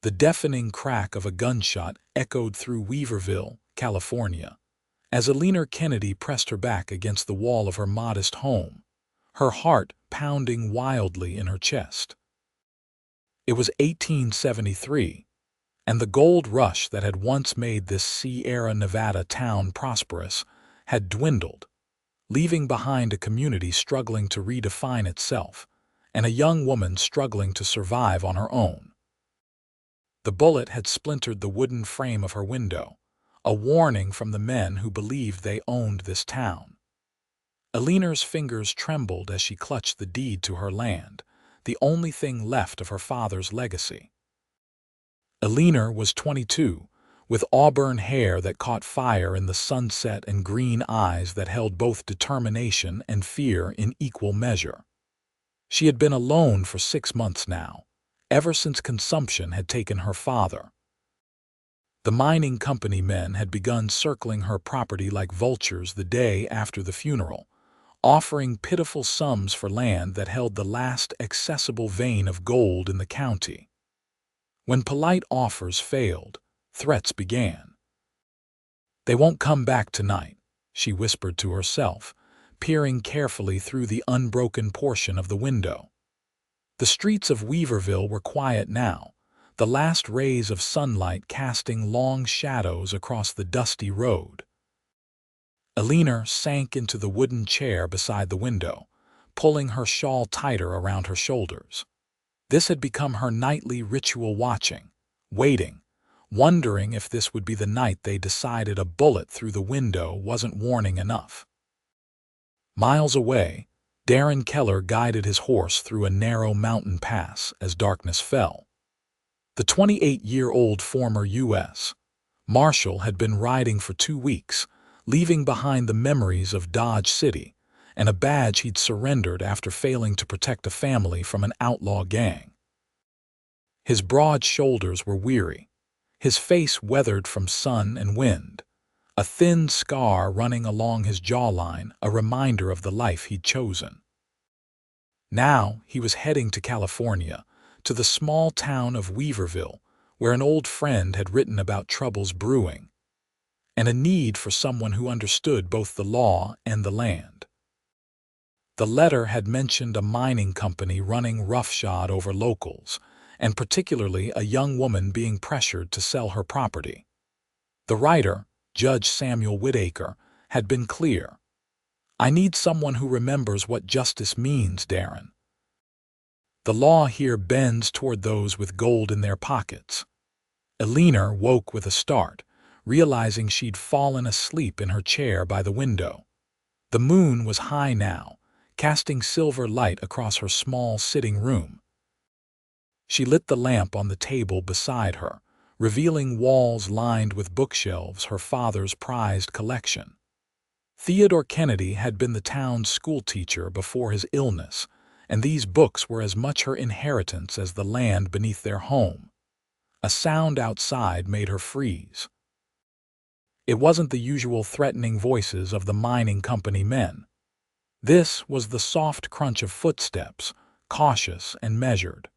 The deafening crack of a gunshot echoed through Weaverville, California, as Eleanor Kennedy pressed her back against the wall of her modest home, her heart pounding wildly in her chest. It was 1873, and the gold rush that had once made this Sierra Nevada town prosperous had dwindled, leaving behind a community struggling to redefine itself and a young woman struggling to survive on her own. The bullet had splintered the wooden frame of her window, a warning from the men who believed they owned this town. Eleanor's fingers trembled as she clutched the deed to her land, the only thing left of her father's legacy. Eleanor was 22, with auburn hair that caught fire in the sunset and green eyes that held both determination and fear in equal measure. She had been alone for 6 months now, ever since consumption had taken her father. The mining company men had begun circling her property like vultures the day after the funeral, offering pitiful sums for land that held the last accessible vein of gold in the county. When polite offers failed, threats began. "They won't come back tonight," she whispered to herself, peering carefully through the unbroken portion of the window. The streets of Weaverville were quiet now, the last rays of sunlight casting long shadows across the dusty road. Eleanor sank into the wooden chair beside the window, pulling her shawl tighter around her shoulders. This had become her nightly ritual, watching, waiting, wondering if this would be the night they decided a bullet through the window wasn't warning enough. Miles away, Darren Keller guided his horse through a narrow mountain pass as darkness fell. The 28-year-old former U.S. Marshal had been riding for 2 weeks, leaving behind the memories of Dodge City and a badge he'd surrendered after failing to protect a family from an outlaw gang. His broad shoulders were weary, his face weathered from sun and wind, a thin scar running along his jawline, a reminder of the life he'd chosen. Now he was heading to California, to the small town of Weaverville, where an old friend had written about troubles brewing, and a need for someone who understood both the law and the land. The letter had mentioned a mining company running roughshod over locals, and particularly a young woman being pressured to sell her property. The writer, Judge Samuel Whitaker, had been clear. "I need someone who remembers what justice means, Darren. The law here bends toward those with gold in their pockets." Eleanor woke with a start, realizing she'd fallen asleep in her chair by the window. The moon was high now, casting silver light across her small sitting room. She lit the lamp on the table beside her, revealing walls lined with bookshelves, her father's prized collection. Theodore Kennedy had been the town's schoolteacher before his illness, and these books were as much her inheritance as the land beneath their home. A sound outside made her freeze. It wasn't the usual threatening voices of the mining company men. This was the soft crunch of footsteps, cautious and measured.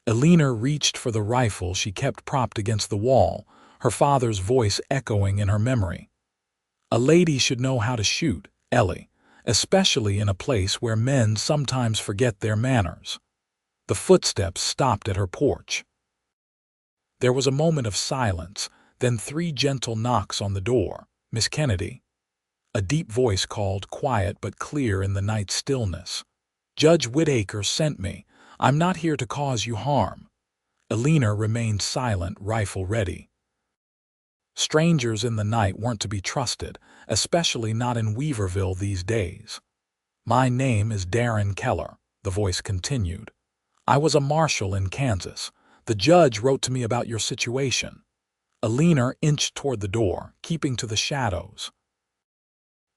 Eleanor reached for the rifle she kept propped against the wall, her father's voice echoing in her memory. "A lady should know how to shoot, Ellie, especially in a place where men sometimes forget their manners." The footsteps stopped at her porch. There was a moment of silence, then 3 gentle knocks on the door. "Miss Kennedy?" A deep voice called, quiet but clear in the night stillness. "Judge Whitaker sent me. I'm not here to cause you harm." Eleanor remained silent, rifle ready. Strangers in the night weren't to be trusted, especially not in Weaverville these days. "My name is Darren Keller," the voice continued. "I was a marshal in Kansas. The judge wrote to me about your situation." Eleanor inched toward the door, keeping to the shadows.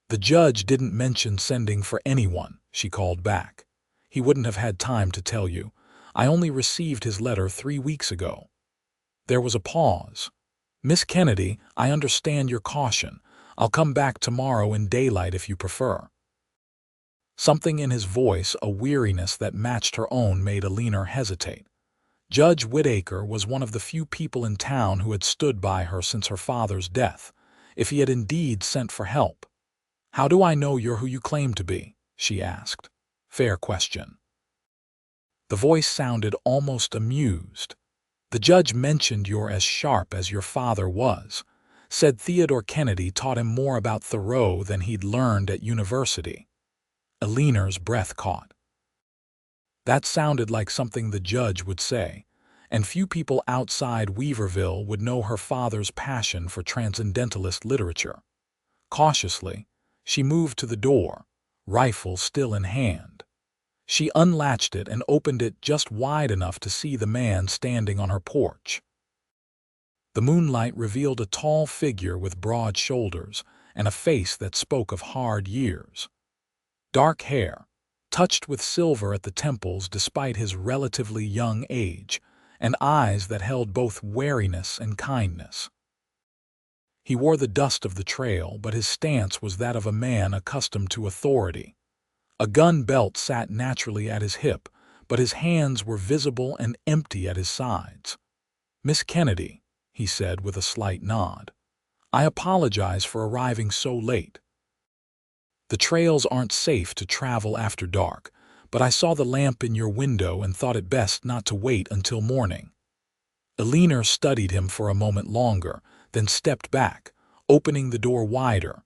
"The judge didn't mention sending for anyone," she called back. "He wouldn't have had time to tell you. I only received his letter 3 weeks ago." There was a pause. "Miss Kennedy, I understand your caution. I'll come back tomorrow in daylight if you prefer." Something in his voice, a weariness that matched her own, made Eleanor hesitate. Judge Whittaker was one of the few people in town who had stood by her since her father's death, if he had indeed sent for help. "How do I know you're who you claim to be?" she asked. "Fair question." The voice sounded almost amused. "The judge mentioned you're as sharp as your father was. Said Theodore Kennedy taught him more about Thoreau than he'd learned at university." Eleanor's breath caught. That sounded like something the judge would say, and few people outside Weaverville would know her father's passion for transcendentalist literature. Cautiously, she moved to the door, rifle still in hand. She unlatched it and opened it just wide enough to see the man standing on her porch. The moonlight revealed a tall figure with broad shoulders and a face that spoke of hard years. Dark hair, touched with silver at the temples despite his relatively young age, and eyes that held both wariness and kindness. He wore the dust of the trail, but his stance was that of a man accustomed to authority. A gun belt sat naturally at his hip, but his hands were visible and empty at his sides. "Miss Kennedy," he said with a slight nod, "I apologize for arriving so late. The trails aren't safe to travel after dark, but I saw the lamp in your window and thought it best not to wait until morning." Eleanor studied him for a moment longer, then stepped back, opening the door wider.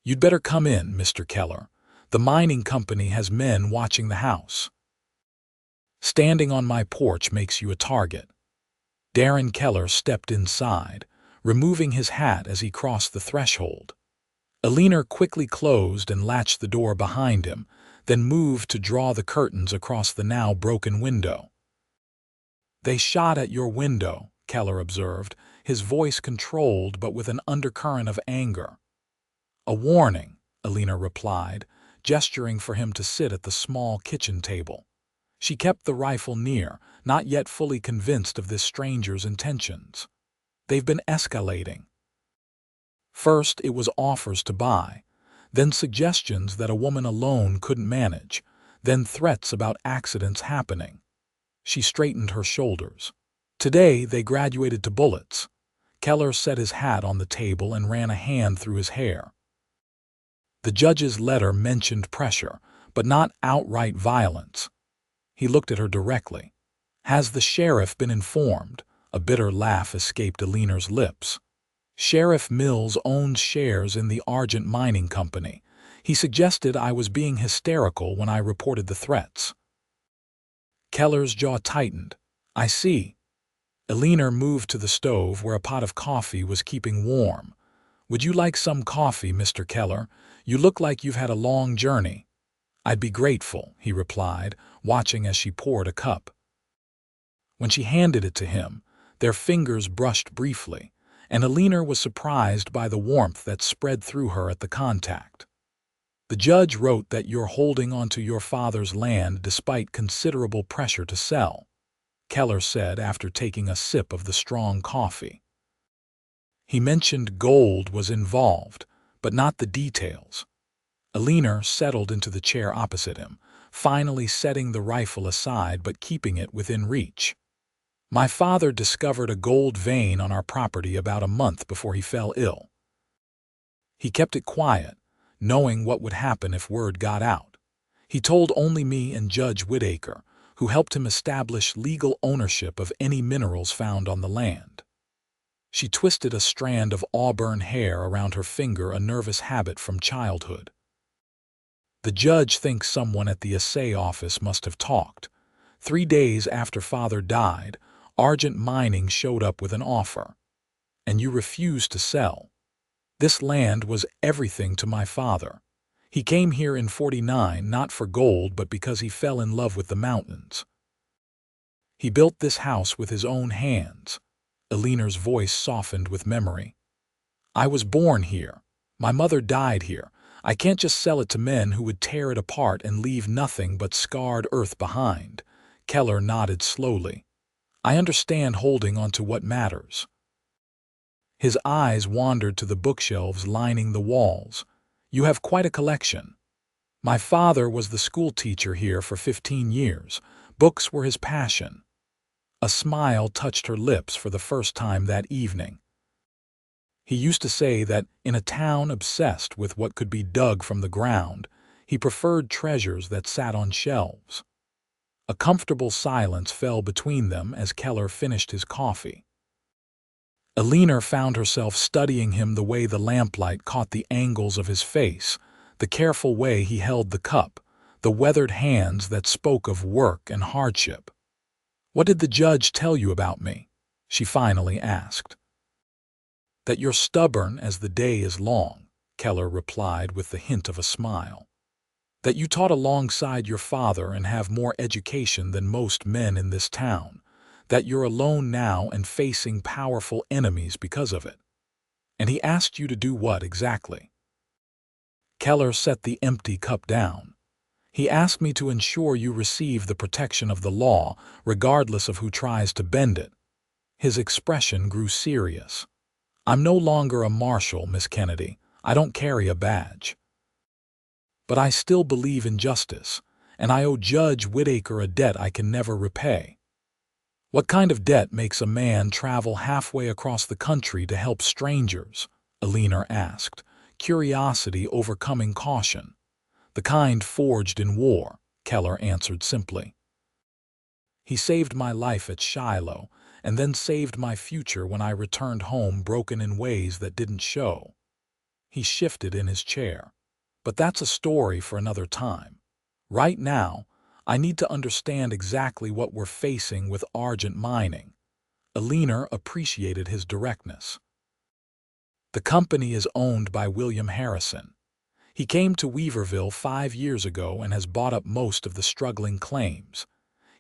"You'd better come in, Mr. Keller. The mining company has men watching the house. Standing on my porch makes you a target." Darren Keller stepped inside, removing his hat as he crossed the threshold. Eleanor quickly closed and latched the door behind him, then moved to draw the curtains across the now broken window. "They shot at your window," Keller observed, his voice controlled but with an undercurrent of anger. "A warning," Eleanor replied, gesturing for him to sit at the small kitchen table. She kept the rifle near, not yet fully convinced of this stranger's intentions. "They've been escalating. First it was offers to buy, then suggestions that a woman alone couldn't manage, then threats about accidents happening." She straightened her shoulders. "Today they graduated to bullets." Keller set his hat on the table and ran a hand through his hair. "The judge's letter mentioned pressure, but not outright violence." He looked at her directly. "Has the sheriff been informed?" A bitter laugh escaped Eleanor's lips. "Sheriff Mills owns shares in the Argent Mining Company. He suggested I was being hysterical when I reported the threats." Keller's jaw tightened. "I see." Eleanor moved to the stove where a pot of coffee was keeping warm. "Would you like some coffee, Mr. Keller? You look like you've had a long journey." "I'd be grateful," he replied, watching as she poured a cup. When she handed it to him, their fingers brushed briefly, and Eleanor was surprised by the warmth that spread through her at the contact. "The judge wrote that you're holding onto your father's land despite considerable pressure to sell," Keller said after taking a sip of the strong coffee. "He mentioned gold was involved, but not the details." Eleanor settled into the chair opposite him, finally setting the rifle aside but keeping it within reach. "My father discovered a gold vein on our property about a month before he fell ill. He kept it quiet, knowing what would happen if word got out. He told only me and Judge Whittaker, who helped him establish legal ownership of any minerals found on the land." She twisted a strand of auburn hair around her finger, a nervous habit from childhood. "The judge thinks someone at the assay office must have talked. 3 days after Father died, Argent Mining showed up with an offer. And you refused to sell. This land was everything to my father. He came here in '49 not for gold but because he fell in love with the mountains. He built this house with his own hands." Eleanor's voice softened with memory. "I was born here. My mother died here. I can't just sell it to men who would tear it apart and leave nothing but scarred earth behind." Keller nodded slowly. "I understand holding on to what matters." His eyes wandered to the bookshelves lining the walls. "You have quite a collection." "My father was the school teacher here for 15 years. Books were his passion." A smile touched her lips for the first time that evening. He used to say that in a town obsessed with what could be dug from the ground, he preferred treasures that sat on shelves. A comfortable silence fell between them as Keller finished his coffee. Eleanor found herself studying him, the way the lamplight caught the angles of his face, the careful way he held the cup, the weathered hands that spoke of work and hardship. "What did the judge tell you about me?" she finally asked. "That you're stubborn as the day is long," Keller replied with the hint of a smile. "That you taught alongside your father and have more education than most men in this town. That you're alone now and facing powerful enemies because of it." "And he asked you to do what exactly?" Keller set the empty cup down. "He asked me to ensure you receive the protection of the law, regardless of who tries to bend it." His expression grew serious. "I'm no longer a marshal, Miss Kennedy. I don't carry a badge. But I still believe in justice, and I owe Judge Whittaker a debt I can never repay." "What kind of debt makes a man travel halfway across the country to help strangers?" Eleanor asked, curiosity overcoming caution. "The kind forged in war," Keller answered simply. "He saved my life at Shiloh, and then saved my future when I returned home broken in ways that didn't show." He shifted in his chair. "But that's a story for another time. Right now, I need to understand exactly what we're facing with Argent Mining." Eleanor appreciated his directness. "The company is owned by William Harrison. He came to Weaverville 5 years ago and has bought up most of the struggling claims.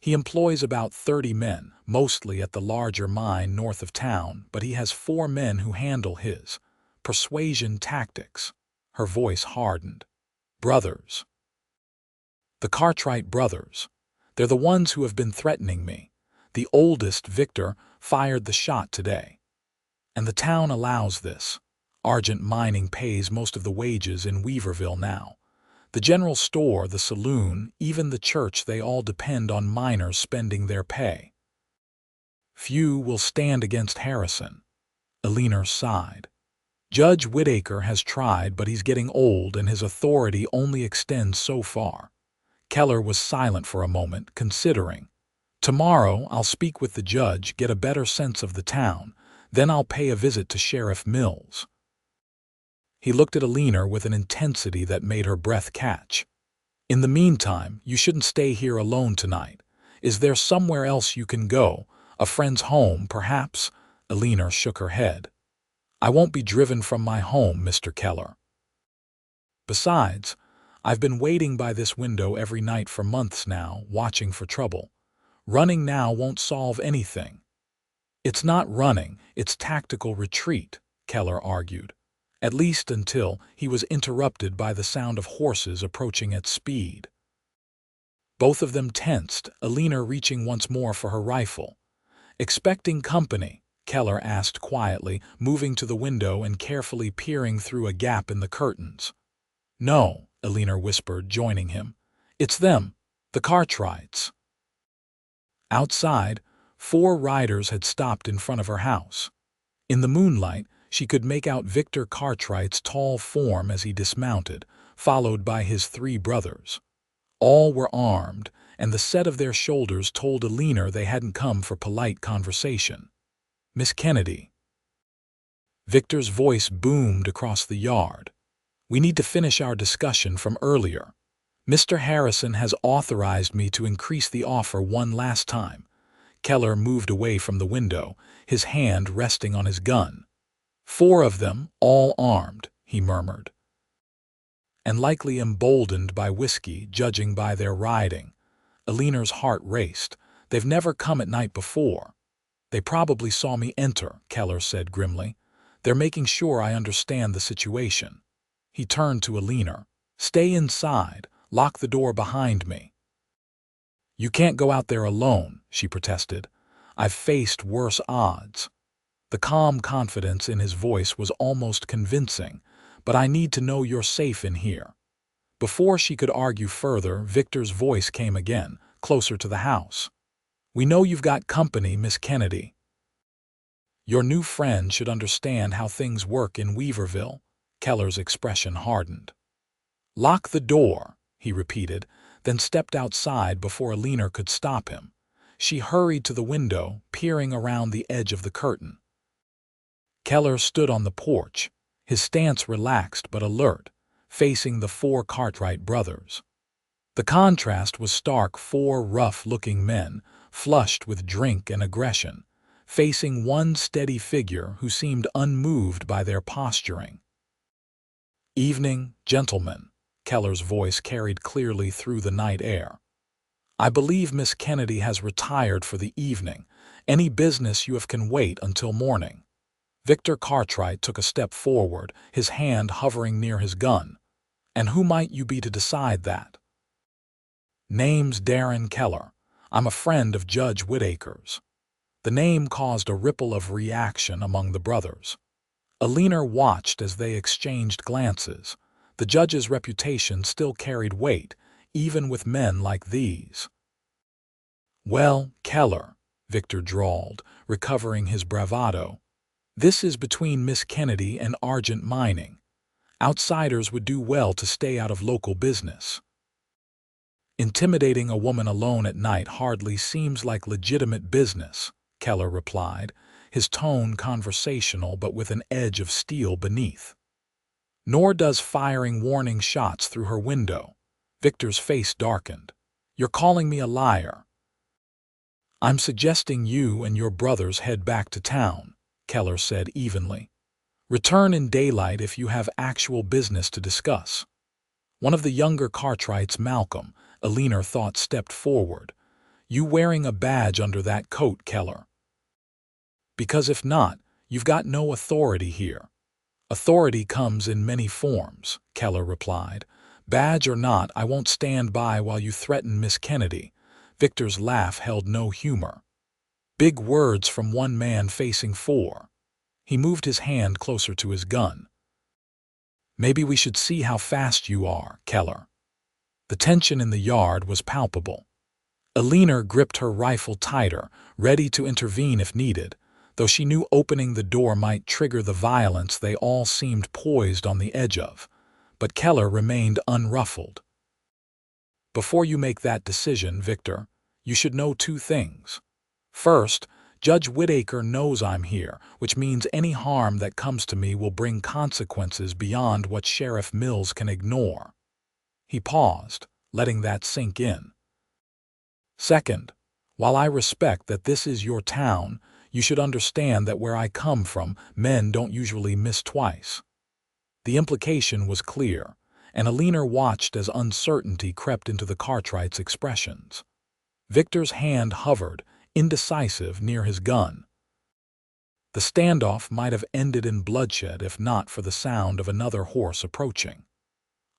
He employs about 30 men, mostly at the larger mine north of town, but he has 4 men who handle his persuasion tactics." Her voice hardened. "Brothers. The Cartwright brothers. They're the ones who have been threatening me. The oldest, Victor, fired the shot today. And the town allows this. Argent Mining pays most of the wages in Weaverville now. The general store, the saloon, even the church, they all depend on miners spending their pay. Few will stand against Harrison." Eleanor sighed. "Judge Whittaker has tried, but he's getting old and his authority only extends so far." Keller was silent for a moment, considering. "Tomorrow I'll speak with the judge, get a better sense of the town, then I'll pay a visit to Sheriff Mills." He looked at Eleanor with an intensity that made her breath catch. "In the meantime, you shouldn't stay here alone tonight. Is there somewhere else you can go? A friend's home, perhaps?" Eleanor shook her head. "I won't be driven from my home, Mr. Keller. Besides, I've been waiting by this window every night for months now, watching for trouble. Running now won't solve anything." "It's not running, it's tactical retreat," Keller argued. At least until he was interrupted by the sound of horses approaching at speed. Both of them tensed, Eleanor reaching once more for her rifle. "Expecting company?" Keller asked quietly, moving to the window and carefully peering through a gap in the curtains. "No," Eleanor whispered, joining him. "It's them, the Cartwrights." Outside, 4 riders had stopped in front of her house. In the moonlight, she could make out Victor Cartwright's tall form as he dismounted, followed by his 3 brothers. All were armed, and the set of their shoulders told Eleanor they hadn't come for polite conversation. "Miss Kennedy." Victor's voice boomed across the yard. "We need to finish our discussion from earlier. Mr. Harrison has authorized me to increase the offer one last time." Keller moved away from the window, his hand resting on his gun. "4 of them, all armed," he murmured. "And likely emboldened by whiskey, judging by their riding." Eleanor's heart raced. "They've never come at night before." "They probably saw me enter," Keller said grimly. "They're making sure I understand the situation." He turned to Eleanor. "Stay inside. Lock the door behind me." "You can't go out there alone," she protested. "I've faced worse odds." The calm confidence in his voice was almost convincing. "But I need to know you're safe in here." Before she could argue further, Victor's voice came again, closer to the house. "We know you've got company, Miss Kennedy. Your new friend should understand how things work in Weaverville." Keller's expression hardened. "Lock the door," he repeated, then stepped outside before Eleanor could stop him. She hurried to the window, peering around the edge of the curtain. Keller stood on the porch, his stance relaxed but alert, facing the four Cartwright brothers. The contrast was stark. Four rough-looking men, flushed with drink and aggression, facing one steady figure who seemed unmoved by their posturing. "Evening, gentlemen," Keller's voice carried clearly through the night air. "I believe Miss Kennedy has retired for the evening. Any business you have can wait until morning." Victor Cartwright took a step forward, his hand hovering near his gun. "And who might you be to decide that?" "Name's Darren Keller. I'm a friend of Judge Whittaker's." The name caused a ripple of reaction among the brothers. Eleanor watched as they exchanged glances. The judge's reputation still carried weight, even with men like these. "Well, Keller," Victor drawled, recovering his bravado, "this is between Miss Kennedy and Argent Mining. Outsiders would do well to stay out of local business." "Intimidating a woman alone at night hardly seems like legitimate business," Keller replied, his tone conversational but with an edge of steel beneath. "Nor does firing warning shots through her window." Victor's face darkened. "You're calling me a liar." "I'm suggesting you and your brothers head back to town," Keller said evenly. "Return in daylight if you have actual business to discuss." One of the younger Cartwrights, Malcolm, Eleanor thought, stepped forward. "You wearing a badge under that coat, Keller?" "Because if not, you've got no authority here." "Authority comes in many forms," Keller replied. "Badge or not, I won't stand by while you threaten Miss Kennedy." Victor's laugh held no humor. "Big words from one man facing four." He moved his hand closer to his gun. "Maybe we should see how fast you are, Keller." The tension in the yard was palpable. Eleanor gripped her rifle tighter, ready to intervene if needed. Though she knew opening the door might trigger the violence they all seemed poised on the edge of. But Keller remained unruffled. "Before you make that decision, Victor, you should know two things. First, Judge Whittaker knows I'm here, which means any harm that comes to me will bring consequences beyond what Sheriff Mills can ignore." He paused, letting that sink in. "Second, while I respect that this is your town, you should understand that where I come from, men don't usually miss twice." The implication was clear, and Eleanor watched as uncertainty crept into the Cartwrights' expressions. Victor's hand hovered, indecisive, near his gun. The standoff might have ended in bloodshed if not for the sound of another horse approaching.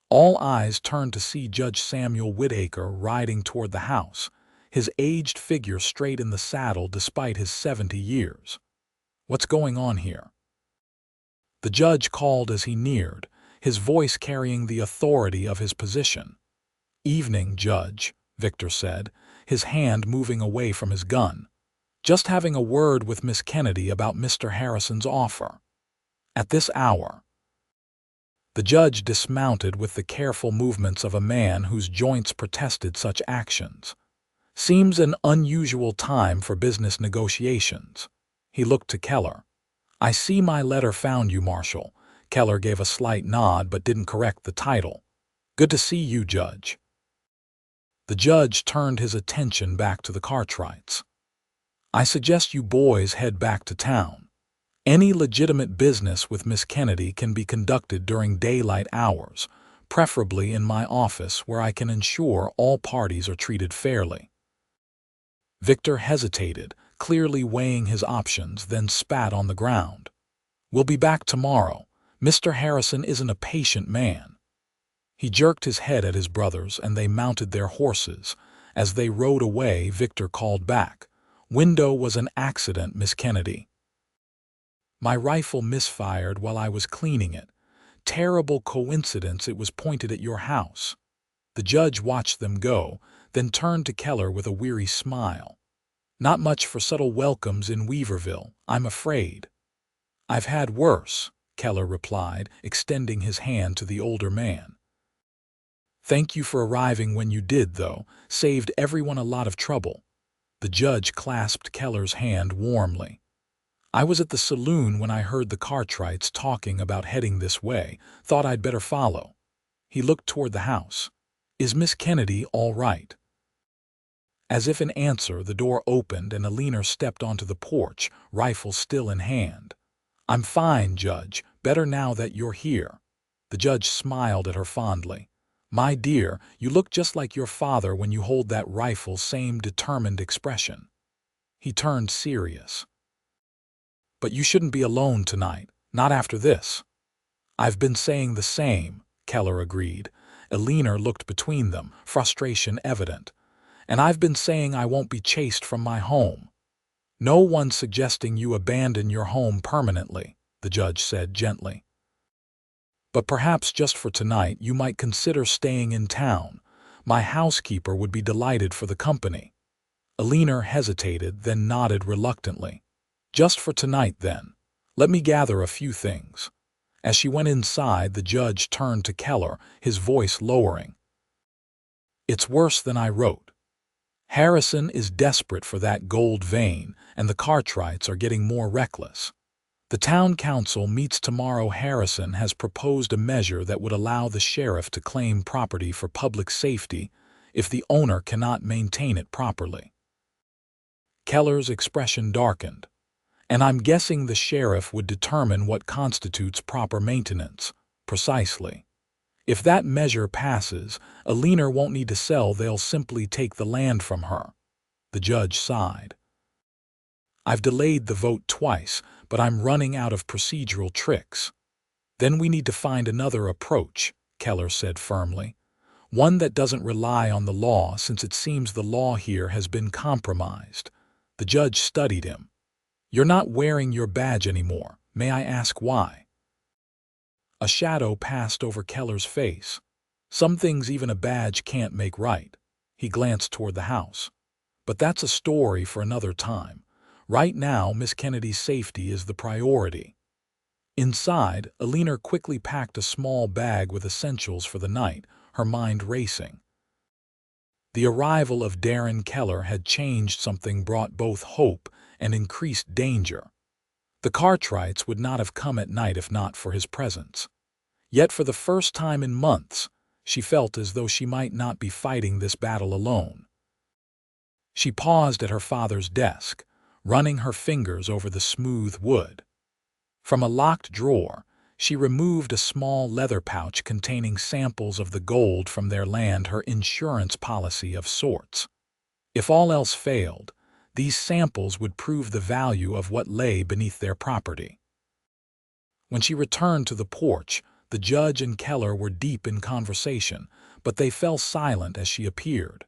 All eyes turned to see Judge Samuel Whittaker riding toward the house, his aged figure straight in the saddle despite his 70 years. "What's going on here?" The judge called as he neared, his voice carrying the authority of his position. "Evening, Judge," Victor said, his hand moving away from his gun. "Just having a word with Miss Kennedy about Mr. Harrison's offer." "At this hour?" The judge dismounted with the careful movements of a man whose joints protested such actions. "Seems an unusual time for business negotiations." He looked to Keller. "I see my letter found you, Marshal." Keller gave a slight nod but didn't correct the title. "Good to see you, Judge." The judge turned his attention back to the Cartwrights. "I suggest you boys head back to town. Any legitimate business with Miss Kennedy can be conducted during daylight hours, preferably in my office where I can ensure all parties are treated fairly." Victor hesitated, clearly weighing his options, then spat on the ground. "We'll be back tomorrow. Mr. Harrison isn't a patient man." He jerked his head at his brothers, and they mounted their horses. As they rode away, Victor called back, "Window was an accident, Miss Kennedy. My rifle misfired while I was cleaning it. Terrible coincidence it was pointed at your house." The judge watched them go, then turned to Keller with a weary smile. Not much for subtle welcomes in Weaverville, I'm afraid. I've had worse, Keller replied, extending his hand to the older man. Thank you for arriving when you did, though. Saved everyone a lot of trouble. The judge clasped Keller's hand warmly. I was at the saloon when I heard the Cartwrights talking about heading this way. Thought I'd better follow. He looked toward the house. Is Miss Kennedy all right? As if in answer, the door opened and Eleanor stepped onto the porch, rifle still in hand. I'm fine, Judge. Better now that you're here. The judge smiled at her fondly. My dear, you look just like your father when you hold that rifle, same determined expression. He turned serious. But you shouldn't be alone tonight, not after this. I've been saying the same, Keller agreed. Eleanor looked between them, frustration evident. And I've been saying I won't be chased from my home. No one's suggesting you abandon your home permanently, the judge said gently. But perhaps just for tonight you might consider staying in town. My housekeeper would be delighted for the company. Eleanor hesitated, then nodded reluctantly. Just for tonight, then. Let me gather a few things. As she went inside, the judge turned to Keller, his voice lowering. It's worse than I wrote. Harrison is desperate for that gold vein, and the Cartwrights are getting more reckless. The town council meets tomorrow. Harrison has proposed a measure that would allow the sheriff to claim property for public safety if the owner cannot maintain it properly. Keller's expression darkened. And I'm guessing the sheriff would determine what constitutes proper maintenance. Precisely. If that measure passes, Eleanor won't need to sell, they'll simply take the land from her. The judge sighed. I've delayed the vote twice, but I'm running out of procedural tricks. Then we need to find another approach, Keller said firmly. One that doesn't rely on the law, since it seems the law here has been compromised. The judge studied him. You're not wearing your badge anymore. May I ask why? A shadow passed over Keller's face. Some things even a badge can't make right. He glanced toward the house. But that's a story for another time. Right now, Miss Kennedy's safety is the priority. Inside, Eleanor quickly packed a small bag with essentials for the night, her mind racing. The arrival of Darren Keller had changed something, brought both hope and increased danger. The Cartwrights would not have come at night if not for his presence. Yet for the first time in months, she felt as though she might not be fighting this battle alone. She paused at her father's desk, running her fingers over the smooth wood. From a locked drawer, she removed a small leather pouch containing samples of the gold from their land, her insurance policy of sorts. If all else failed, these samples would prove the value of what lay beneath their property. When she returned to the porch, the judge and Keller were deep in conversation, but they fell silent as she appeared.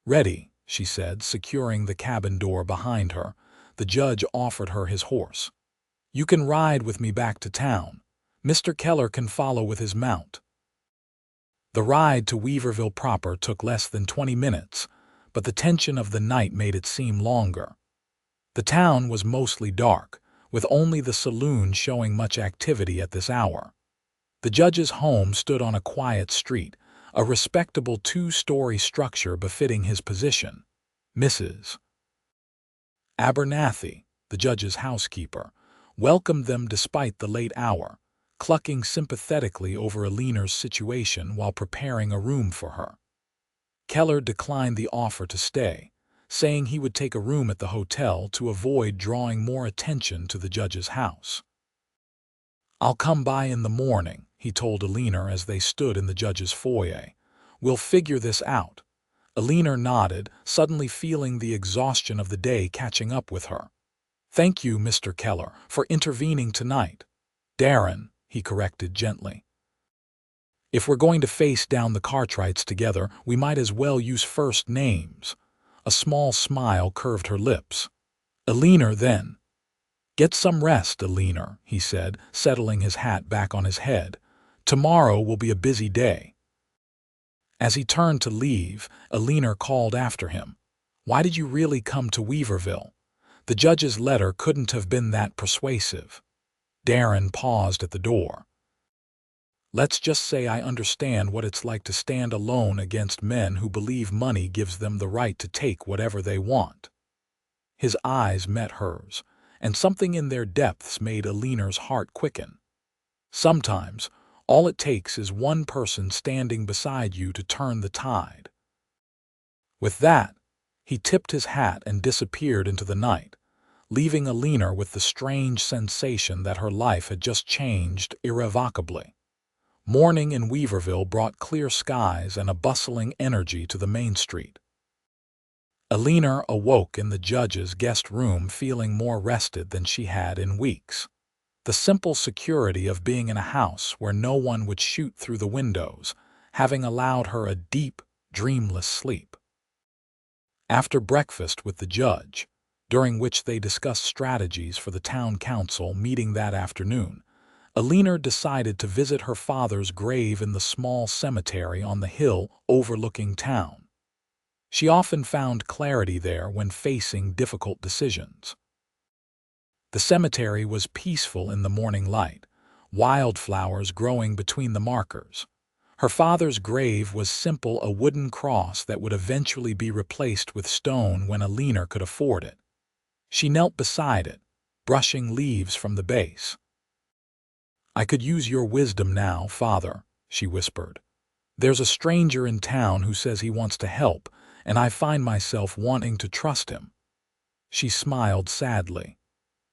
Ready, she said, securing the cabin door behind her. The judge offered her his horse. You can ride with me back to town. Mr. Keller can follow with his mount. The ride to Weaverville proper took less than 20 minutes, but the tension of the night made it seem longer. The town was mostly dark, with only the saloon showing much activity at this hour. The judge's home stood on a quiet street, a respectable two-story structure befitting his position. Mrs. Abernathy, the judge's housekeeper, welcomed them despite the late hour, clucking sympathetically over Eleanor's situation while preparing a room for her. Keller declined the offer to stay, saying he would take a room at the hotel to avoid drawing more attention to the judge's house. I'll come by in the morning, he told Eleanor as they stood in the judge's foyer. We'll figure this out. Eleanor nodded, suddenly feeling the exhaustion of the day catching up with her. Thank you, Mr. Keller, for intervening tonight. Darren, he corrected gently. If we're going to face down the Cartwrights together, we might as well use first names. A small smile curved her lips. Eleanor, then. Get some rest, Eleanor, he said, settling his hat back on his head. Tomorrow will be a busy day. As he turned to leave, Eleanor called after him. Why did you really come to Weaverville? The judge's letter couldn't have been that persuasive. Darren paused at the door. Let's just say I understand what it's like to stand alone against men who believe money gives them the right to take whatever they want. His eyes met hers, and something in their depths made Eleanor's heart quicken. Sometimes, all it takes is one person standing beside you to turn the tide. With that, he tipped his hat and disappeared into the night, leaving Eleanor with the strange sensation that her life had just changed irrevocably. Morning in Weaverville brought clear skies and a bustling energy to the main street. Eleanor awoke in the judge's guest room feeling more rested than she had in weeks. The simple security of being in a house where no one would shoot through the windows, having allowed her a deep, dreamless sleep. After breakfast with the judge, during which they discussed strategies for the town council meeting that afternoon, Eleanor decided to visit her father's grave in the small cemetery on the hill overlooking town. She often found clarity there when facing difficult decisions. The cemetery was peaceful in the morning light, wildflowers growing between the markers. Her father's grave was simple, a wooden cross that would eventually be replaced with stone when Eleanor could afford it. She knelt beside it, brushing leaves from the base. "I could use your wisdom now, Father," she whispered. "There's a stranger in town who says he wants to help, and I find myself wanting to trust him." She smiled sadly.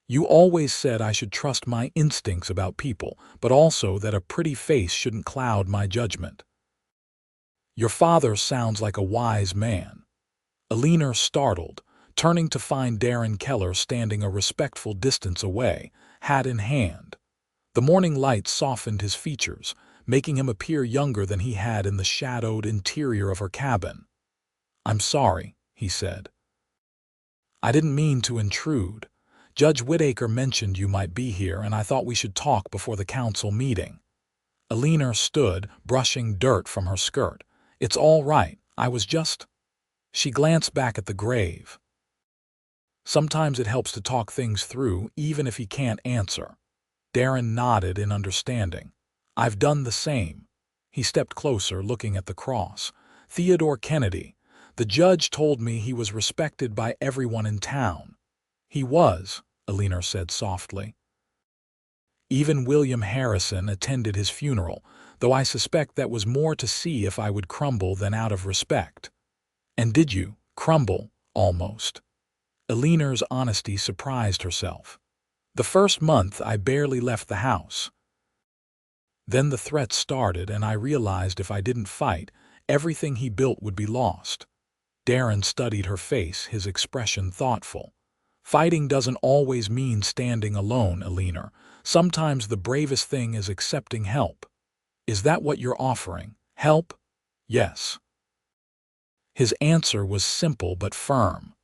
"You always said I should trust my instincts about people, but also that a pretty face shouldn't cloud my judgment." "Your father sounds like a wise man." Eleanor startled, turning to find Darren Keller standing a respectful distance away, hat in hand. The morning light softened his features, making him appear younger than he had in the shadowed interior of her cabin. "I'm sorry," he said. "I didn't mean to intrude. Judge Whittaker mentioned you might be here, and I thought we should talk before the council meeting." Eleanor stood, brushing dirt from her skirt. "It's all right, I was just—" She glanced back at the grave. "Sometimes it helps to talk things through, even if he can't answer." Darren nodded in understanding. "I've done the same." He stepped closer, looking at the cross. "Theodore Kennedy. The judge told me he was respected by everyone in town." "He was," Eleanor said softly. "Even William Harrison attended his funeral, though I suspect that was more to see if I would crumble than out of respect." "And did you crumble, almost?" Eleanor's honesty surprised herself. "The first month I barely left the house. Then the threats started, and I realized if I didn't fight, everything he built would be lost." Darren studied her face, his expression thoughtful. "Fighting doesn't always mean standing alone, Eleanor. Sometimes the bravest thing is accepting help." "Is that what you're offering? Help?" "Yes." His answer was simple but firm.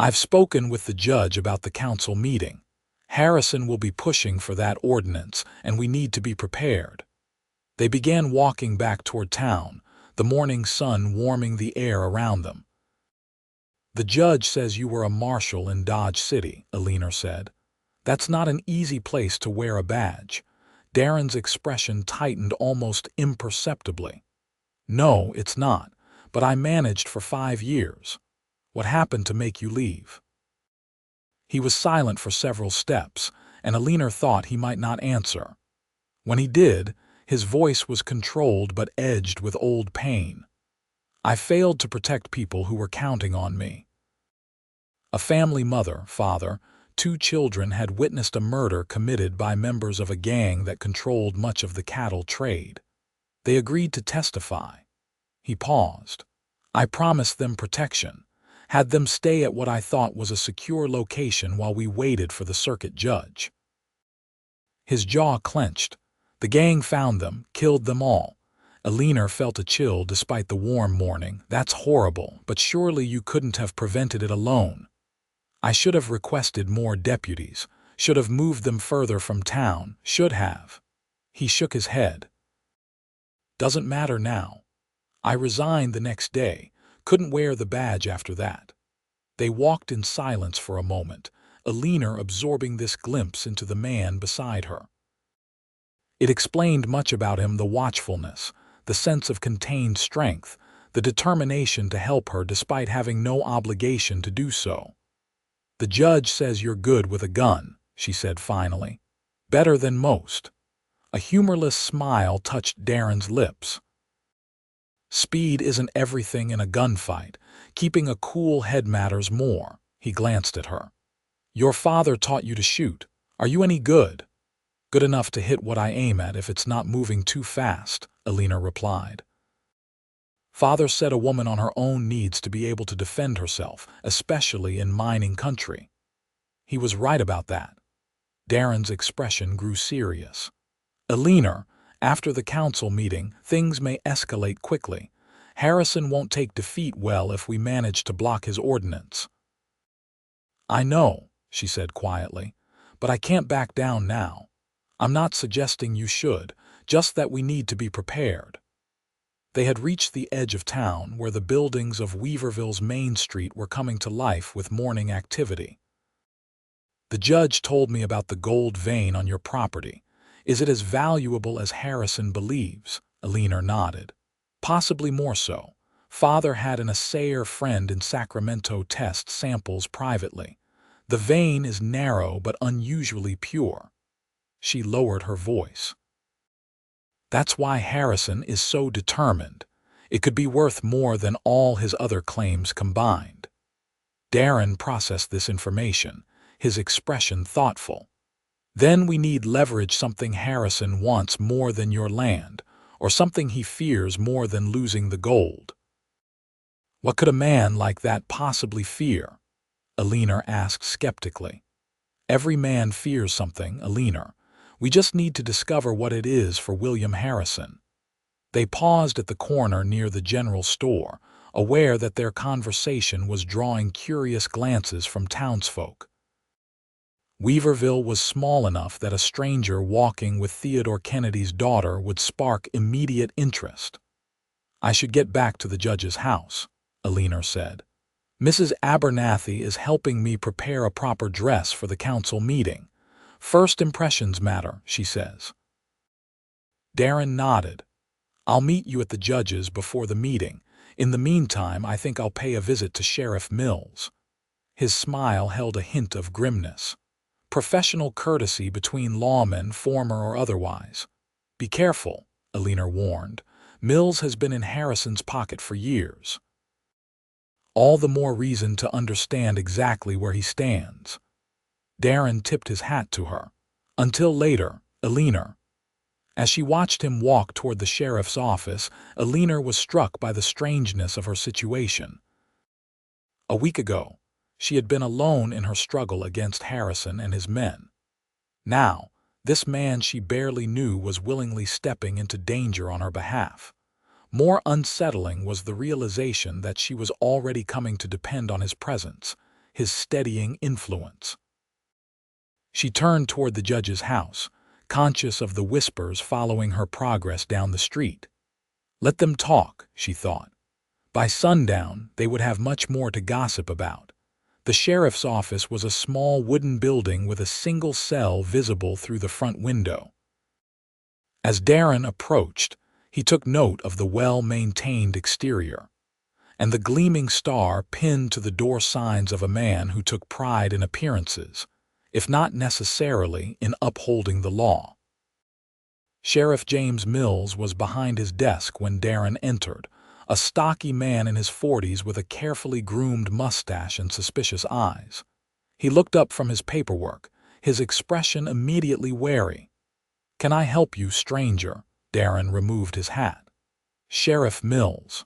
"I've spoken with the judge about the council meeting. Harrison will be pushing for that ordinance, and we need to be prepared." They began walking back toward town, the morning sun warming the air around them. "The judge says you were a marshal in Dodge City," Eleanor said. "That's not an easy place to wear a badge." Darren's expression tightened almost imperceptibly. "No, it's not, but I managed for 5 years. What happened to make you leave?" He was silent for several steps, and Eleanor thought he might not answer. When he did, his voice was controlled but edged with old pain. "I failed to protect people who were counting on me." A family mother, father, 2 children had witnessed a murder committed by members of a gang that controlled much of the cattle trade. They agreed to testify. He paused. "I promised them protection. Had them stay at what I thought was a secure location while we waited for the circuit judge." His jaw clenched. "The gang found them, killed them all." Eleanor felt a chill despite the warm morning. "That's horrible, but surely you couldn't have prevented it alone." "I should have requested more deputies, should have moved them further from town, should have." He shook his head. "Doesn't matter now. I resigned the next day, couldn't wear the badge after that." They walked in silence for a moment, Eleanor absorbing this glimpse into the man beside her. It explained much about him: the watchfulness, the sense of contained strength, the determination to help her despite having no obligation to do so. "The judge says you're good with a gun," she said finally. "Better than most." A humorless smile touched Darren's lips. "Speed isn't everything in a gunfight. Keeping a cool head matters more." He glanced at her. "Your father taught you to shoot. Are you any good?" "Good enough to hit what I aim at if it's not moving too fast," Eleanor replied. "Father said a woman on her own needs to be able to defend herself, especially in mining country." He was right about that. Darren's expression grew serious. "Eleanor, after the council meeting, things may escalate quickly. Harrison won't take defeat well if we manage to block his ordinance." "I know," she said quietly, "but I can't back down now. I'm not suggesting you should, just that we need to be prepared." They had reached the edge of town, where the buildings of Weaverville's Main Street were coming to life with morning activity. "The judge told me about the gold vein on your property. Is it as valuable as Harrison believes?" Eleanor nodded. "Possibly more so. Father had an assayer friend in Sacramento test samples privately. The vein is narrow but unusually pure." She lowered her voice. "That's why Harrison is so determined. It could be worth more than all his other claims combined." Darren processed this information, his expression thoughtful. "Then we need leverage: something Harrison wants more than your land, or something he fears more than losing the gold." "What could a man like that possibly fear?" Eleanor asked skeptically. "Every man fears something, Eleanor. We just need to discover what it is for William Harrison." They paused at the corner near the general store, aware that their conversation was drawing curious glances from townsfolk. Weaverville was small enough that a stranger walking with Theodore Kennedy's daughter would spark immediate interest. "I should get back to the judge's house," Eleanor said. "Mrs. Abernathy is helping me prepare a proper dress for the council meeting. First impressions matter, she says." Darren nodded. "I'll meet you at the judge's before the meeting. In the meantime, I think I'll pay a visit to Sheriff Mills." His smile held a hint of grimness. Professional courtesy between lawmen, former or otherwise. "Be careful," Eleanor warned. "Mills has been in Harrison's pocket for years." "All the more reason to understand exactly where he stands." Darren tipped his hat to her. "Until later, Eleanor." As she watched him walk toward the sheriff's office, Eleanor was struck by the strangeness of her situation. A week ago, she had been alone in her struggle against Harrison and his men. Now, this man she barely knew was willingly stepping into danger on her behalf. More unsettling was the realization that she was already coming to depend on his presence, his steadying influence. She turned toward the judge's house, conscious of the whispers following her progress down the street. Let them talk, she thought. By sundown, they would have much more to gossip about. The sheriff's office was a small wooden building with a single cell visible through the front window. As Darren approached, he took note of the well-maintained exterior, and the gleaming star pinned to the door: signs of a man who took pride in appearances, if not necessarily in upholding the law. Sheriff James Mills was behind his desk when Darren entered, a stocky man in his 40s with a carefully groomed mustache and suspicious eyes. He looked up from his paperwork, his expression immediately wary. "Can I help you, stranger?" Darren removed his hat. "Sheriff Mills."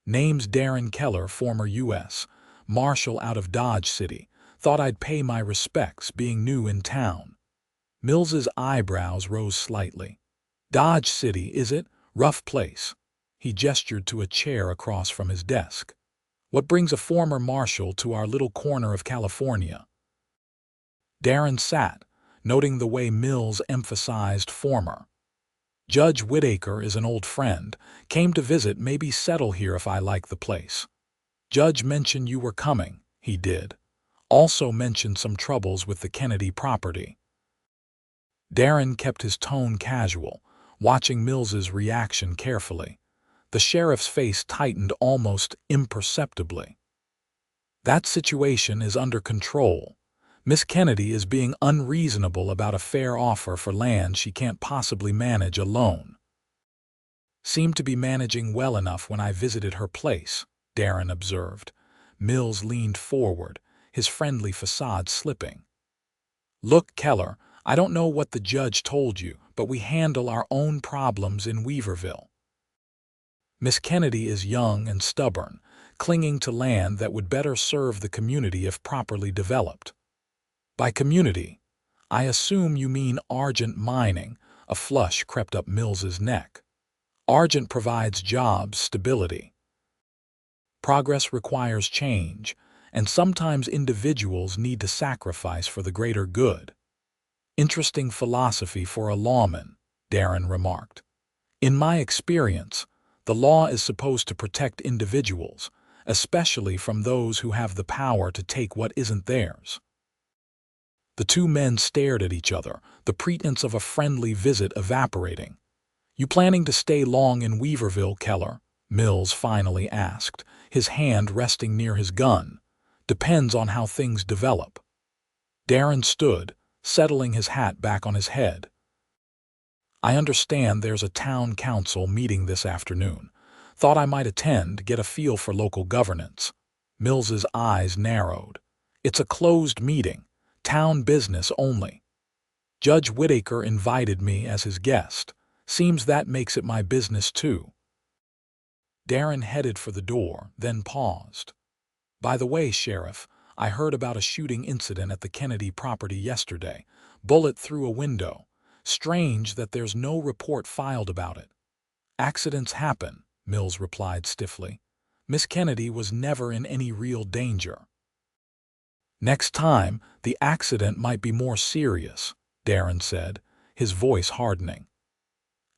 "Name's Darren Keller, former U.S. Marshal out of Dodge City. Thought I'd pay my respects, being new in town." Mills's eyebrows rose slightly. "Dodge City, is it? Rough place." He gestured to a chair across from his desk. "What brings a former marshal to our little corner of California?" Darren sat, noting the way Mills emphasized former. "Judge Whittaker is an old friend. Came to visit, maybe settle here if I like the place." Judge mentioned you were coming, he did. Also mentioned some troubles with the Kennedy property. Darren kept his tone casual, watching Mills's reaction carefully. The sheriff's face tightened almost imperceptibly. That situation is under control. Miss Kennedy is being unreasonable about a fair offer for land she can't possibly manage alone. Seemed to be managing well enough when I visited her place, Darren observed. Mills leaned forward, his friendly facade slipping. Look, Keller, I don't know what the judge told you, but we handle our own problems in Weaverville. Miss Kennedy is young and stubborn, clinging to land that would better serve the community if properly developed. By community, I assume you mean Argent mining. A flush crept up Mills's neck. Argent provides jobs, stability. Progress requires change, and sometimes individuals need to sacrifice for the greater good. Interesting philosophy for a lawman, Darren remarked. In my experience, the law is supposed to protect individuals, especially from those who have the power to take what isn't theirs. The two men stared at each other, the pretense of a friendly visit evaporating. You planning to stay long in Weaverville, Keller? Mills finally asked, his hand resting near his gun. Depends on how things develop. Darren stood, settling his hat back on his head. I understand there's a town council meeting this afternoon. Thought I might attend, get a feel for local governance. Mills's eyes narrowed. It's a closed meeting, town business only. Judge Whittaker invited me as his guest. Seems that makes it my business too. Darren headed for the door, then paused. By the way, Sheriff, I heard about a shooting incident at the Kennedy property yesterday. Bullet through a window. Strange that there's no report filed about it. Accidents happen, Mills replied stiffly. Miss Kennedy was never in any real danger. Next time, the accident might be more serious, Darren said, his voice hardening.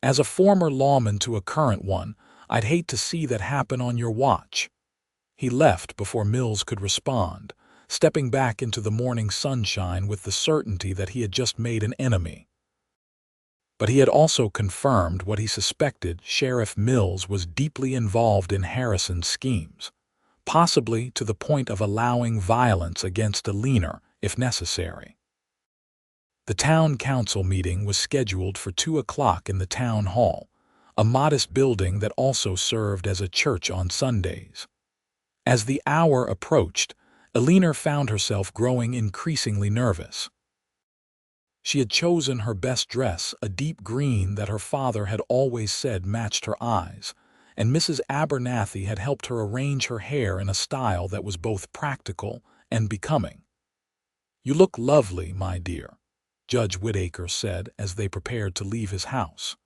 As a former lawman to a current one, I'd hate to see that happen on your watch. He left before Mills could respond, stepping back into the morning sunshine with the certainty that he had just made an enemy. But he had also confirmed what he suspected. Sheriff Mills was deeply involved in Harrison's schemes, possibly to the point of allowing violence against Eleanor if necessary. The town council meeting was scheduled for 2 o'clock in the town hall, a modest building that also served as a church on Sundays. As the hour approached, Eleanor found herself growing increasingly nervous. She had chosen her best dress, a deep green that her father had always said matched her eyes, and Mrs. Abernathy had helped her arrange her hair in a style that was both practical and becoming. "You look lovely, my dear," Judge Whittaker said as they prepared to leave his house.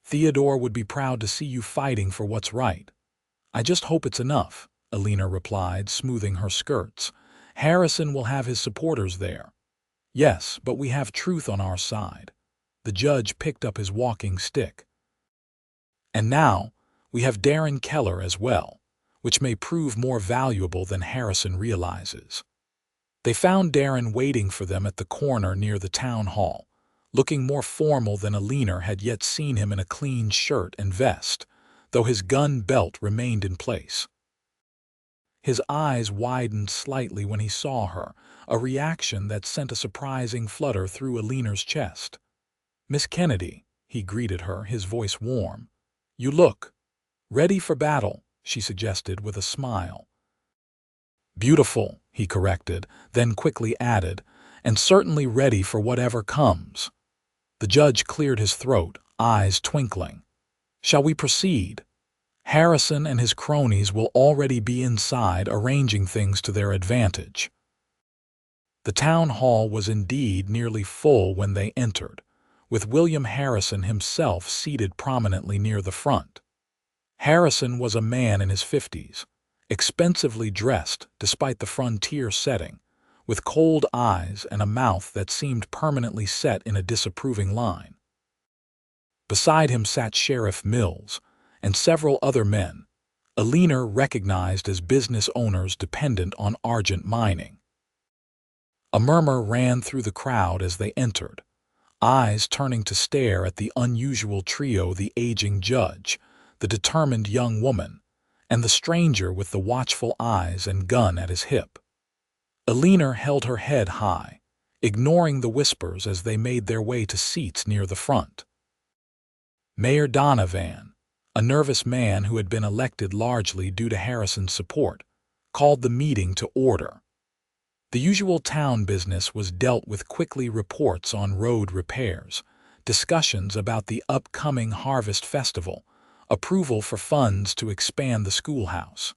"Theodore would be proud to see you fighting for what's right." "I just hope it's enough," Eleanor replied, smoothing her skirts. "Harrison will have his supporters there." "Yes, but we have truth on our side." The judge picked up his walking stick. "And now, we have Darren Keller as well, which may prove more valuable than Harrison realizes." They found Darren waiting for them at the corner near the town hall, looking more formal than Eleanor had yet seen him in a clean shirt and vest, though his gun belt remained in place. His eyes widened slightly when he saw her, a reaction that sent a surprising flutter through Eleanor's chest. "Miss Kennedy," he greeted her, his voice warm. "You look ready for battle," she suggested with a smile. "Beautiful," he corrected, then quickly added, "and certainly ready for whatever comes." The judge cleared his throat, eyes twinkling. "Shall we proceed? Harrison and his cronies will already be inside arranging things to their advantage." The town hall was indeed nearly full when they entered, with William Harrison himself seated prominently near the front. Harrison was a man in his 50s, expensively dressed despite the frontier setting, with cold eyes and a mouth that seemed permanently set in a disapproving line. Beside him sat Sheriff Mills and several other men, Eleanor recognized as business owners dependent on Argent mining. A murmur ran through the crowd as they entered, eyes turning to stare at the unusual trio: the aging judge, the determined young woman, and the stranger with the watchful eyes and gun at his hip. Eleanor held her head high, ignoring the whispers as they made their way to seats near the front. Mayor Donovan, a nervous man who had been elected largely due to Harrison's support, called the meeting to order. The usual town business was dealt with quickly: reports on road repairs, discussions about the upcoming harvest festival, approval for funds to expand the schoolhouse.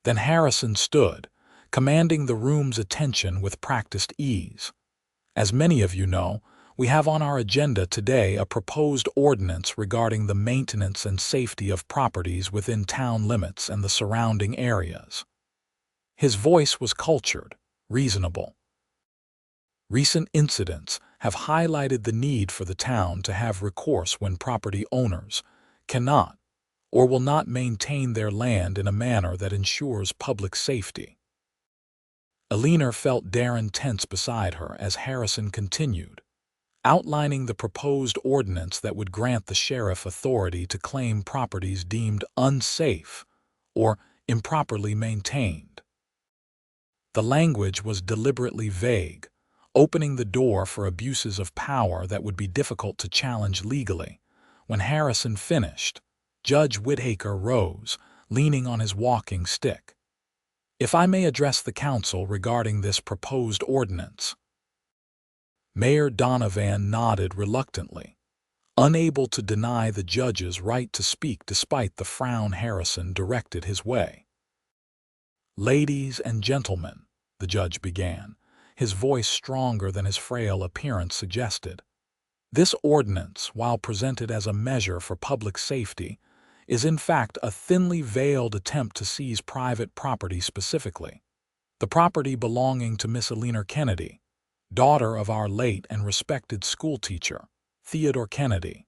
Then Harrison stood, commanding the room's attention with practiced ease. As many of you know, we have on our agenda today a proposed ordinance regarding the maintenance and safety of properties within town limits and the surrounding areas. His voice was cultured, reasonable. Recent incidents have highlighted the need for the town to have recourse when property owners cannot or will not maintain their land in a manner that ensures public safety. Eleanor felt Darren tense beside her as Harrison continued, outlining the proposed ordinance that would grant the sheriff authority to claim properties deemed unsafe or improperly maintained. The language was deliberately vague, opening the door for abuses of power that would be difficult to challenge legally. When Harrison finished, Judge Whittaker rose, leaning on his walking stick. "If I may address the council regarding this proposed ordinance." Mayor Donovan nodded reluctantly, unable to deny the judge's right to speak despite the frown Harrison directed his way. "Ladies and gentlemen," the judge began, his voice stronger than his frail appearance suggested. "This ordinance, while presented as a measure for public safety, is in fact a thinly veiled attempt to seize private property, specifically the property belonging to Miss Eleanor Kennedy, daughter of our late and respected schoolteacher, Theodore Kennedy."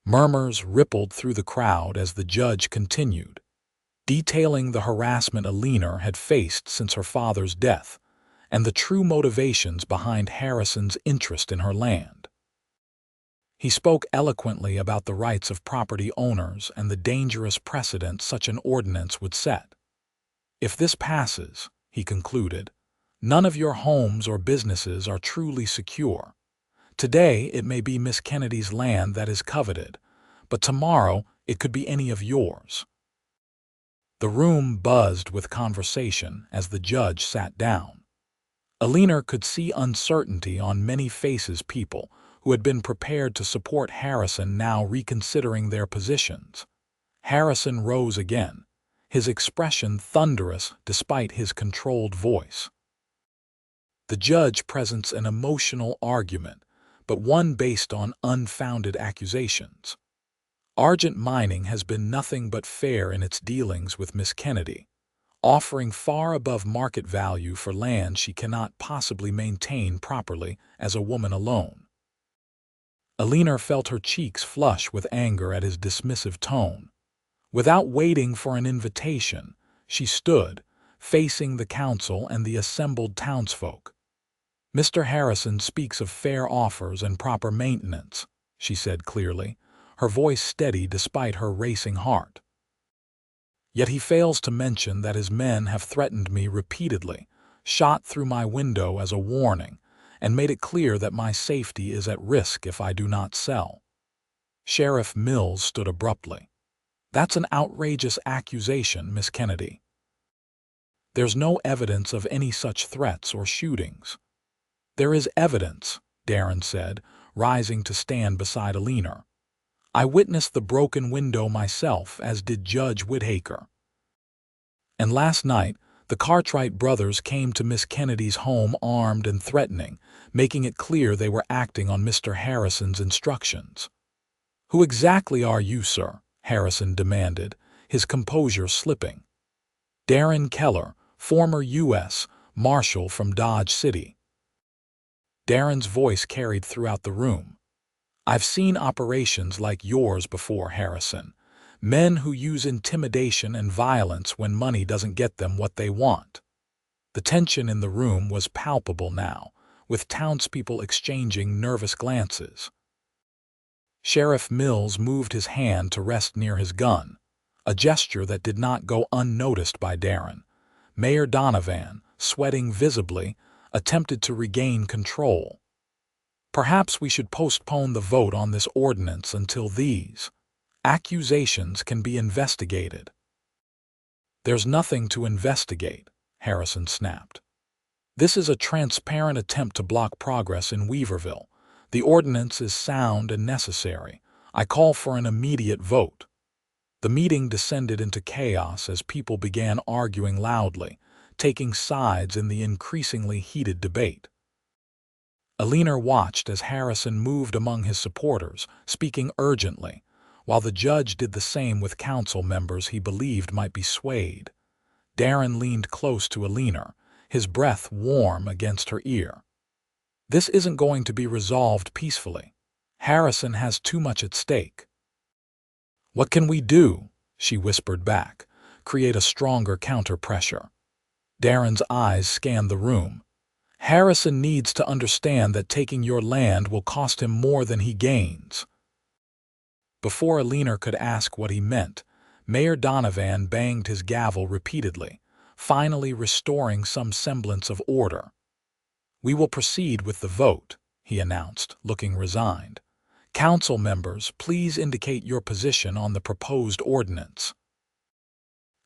Murmurs rippled through the crowd as the judge continued, detailing the harassment Eleanor had faced since her father's death and the true motivations behind Harrison's interest in her land. He spoke eloquently about the rights of property owners and the dangerous precedent such an ordinance would set. "If this passes," he concluded, "none of your homes or businesses are truly secure. Today it may be Miss Kennedy's land that is coveted, but tomorrow it could be any of yours." The room buzzed with conversation as the judge sat down. Eleanor could see uncertainty on many faces: people who had been prepared to support Harrison now reconsidering their positions. Harrison rose again, his expression thunderous despite his controlled voice. "The judge presents an emotional argument, but one based on unfounded accusations. Argent Mining has been nothing but fair in its dealings with Miss Kennedy, offering far above market value for land she cannot possibly maintain properly as a woman alone." Eleanor felt her cheeks flush with anger at his dismissive tone. Without waiting for an invitation, she stood, facing the council and the assembled townsfolk. "Mr. Harrison speaks of fair offers and proper maintenance," she said clearly, her voice steady despite her racing heart. "Yet he fails to mention that his men have threatened me repeatedly, shot through my window as a warning, and made it clear that my safety is at risk if I do not sell." Sheriff Mills stood abruptly. "That's an outrageous accusation, Miss Kennedy. There's no evidence of any such threats or shootings." "There is evidence," Darren said, rising to stand beside Eleanor. "I witnessed the broken window myself, as did Judge Whittaker. And last night, the Cartwright brothers came to Miss Kennedy's home armed and threatening, making it clear they were acting on Mr. Harrison's instructions." "Who exactly are you, sir?" Harrison demanded, his composure slipping. "Darren Keller, former U.S. Marshal from Dodge City." Darren's voice carried throughout the room. "I've seen operations like yours before, Harrison. Men who use intimidation and violence when money doesn't get them what they want. The tension in the room was palpable now, with townspeople exchanging nervous glances. Sheriff Mills moved his hand to rest near his gun, a gesture that did not go unnoticed by Darren. Mayor Donovan, sweating visibly, attempted to regain control. Perhaps we should postpone the vote on this ordinance until these accusations can be investigated. There's nothing to investigate, Harrison snapped. This is a transparent attempt to block progress in Weaverville. The ordinance is sound and necessary. I call for an immediate vote. The meeting descended into chaos as people began arguing loudly, taking sides in the increasingly heated debate. Eleanor watched as Harrison moved among his supporters, speaking urgently, while the judge did the same with council members he believed might be swayed. Darren leaned close to Eleanor, his breath warm against her ear. This isn't going to be resolved peacefully. Harrison has too much at stake. What can we do? She whispered back. Create a stronger counter-pressure. Darren's eyes scanned the room. Harrison needs to understand that taking your land will cost him more than he gains. Before Eleanor could ask what he meant, Mayor Donovan banged his gavel repeatedly, finally restoring some semblance of order. We will proceed with the vote, he announced, looking resigned. Council members, please indicate your position on the proposed ordinance.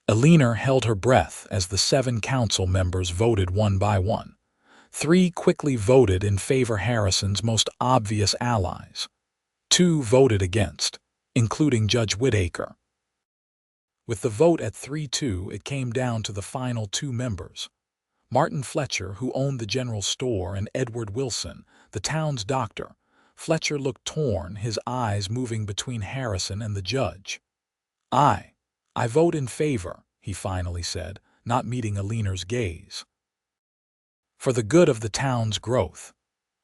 Eleanor held her breath as the 7 council members voted one by one. 3 quickly voted in favor of Harrison's most obvious allies. 2 voted against, including Judge Whittaker. With the vote at 3-2, it came down to the final 2 members. Martin Fletcher, who owned the general store, and Edward Wilson, the town's doctor. Fletcher looked torn, his eyes moving between Harrison and the judge. I vote in favor, he finally said, not meeting Eleanor's gaze. For the good of the town's growth.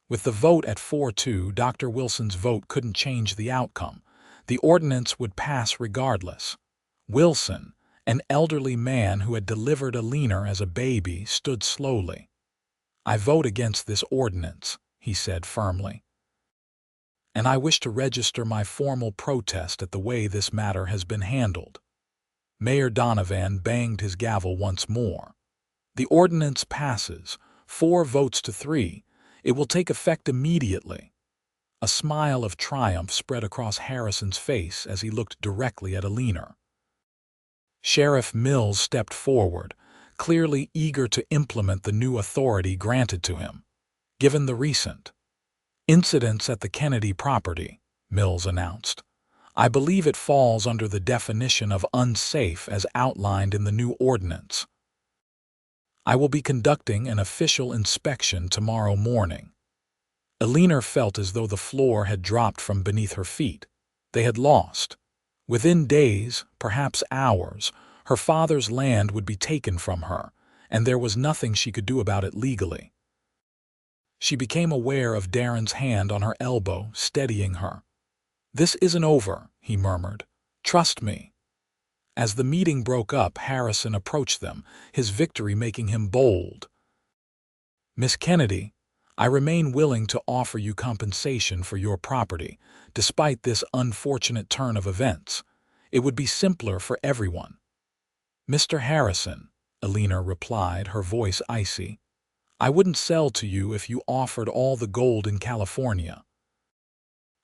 With the vote at 4-2, Dr. Wilson's vote couldn't change the outcome. The ordinance would pass regardless. Wilson, an elderly man who had delivered Eleanor as a baby, stood slowly. I vote against this ordinance, he said firmly. And I wish to register my formal protest at the way this matter has been handled. Mayor Donovan banged his gavel once more. The ordinance passes, 4 votes to 3. It will take effect immediately. A smile of triumph spread across Harrison's face as he looked directly at Eleanor. Sheriff Mills stepped forward, clearly eager to implement the new authority granted to him. Given the recent incidents at the Kennedy property, Mills announced, I believe it falls under the definition of unsafe as outlined in the new ordinance. I will be conducting an official inspection tomorrow morning. Eleanor felt as though the floor had dropped from beneath her feet. They had lost. Within days, perhaps hours, her father's land would be taken from her, and there was nothing she could do about it legally. She became aware of Darren's hand on her elbow, steadying her. This isn't over, he murmured. Trust me. As the meeting broke up, Harrison approached them, his victory making him bold. Miss Kennedy, I remain willing to offer you compensation for your property, despite this unfortunate turn of events. It would be simpler for everyone. Mr. Harrison, Eleanor replied, her voice icy, I wouldn't sell to you if you offered all the gold in California.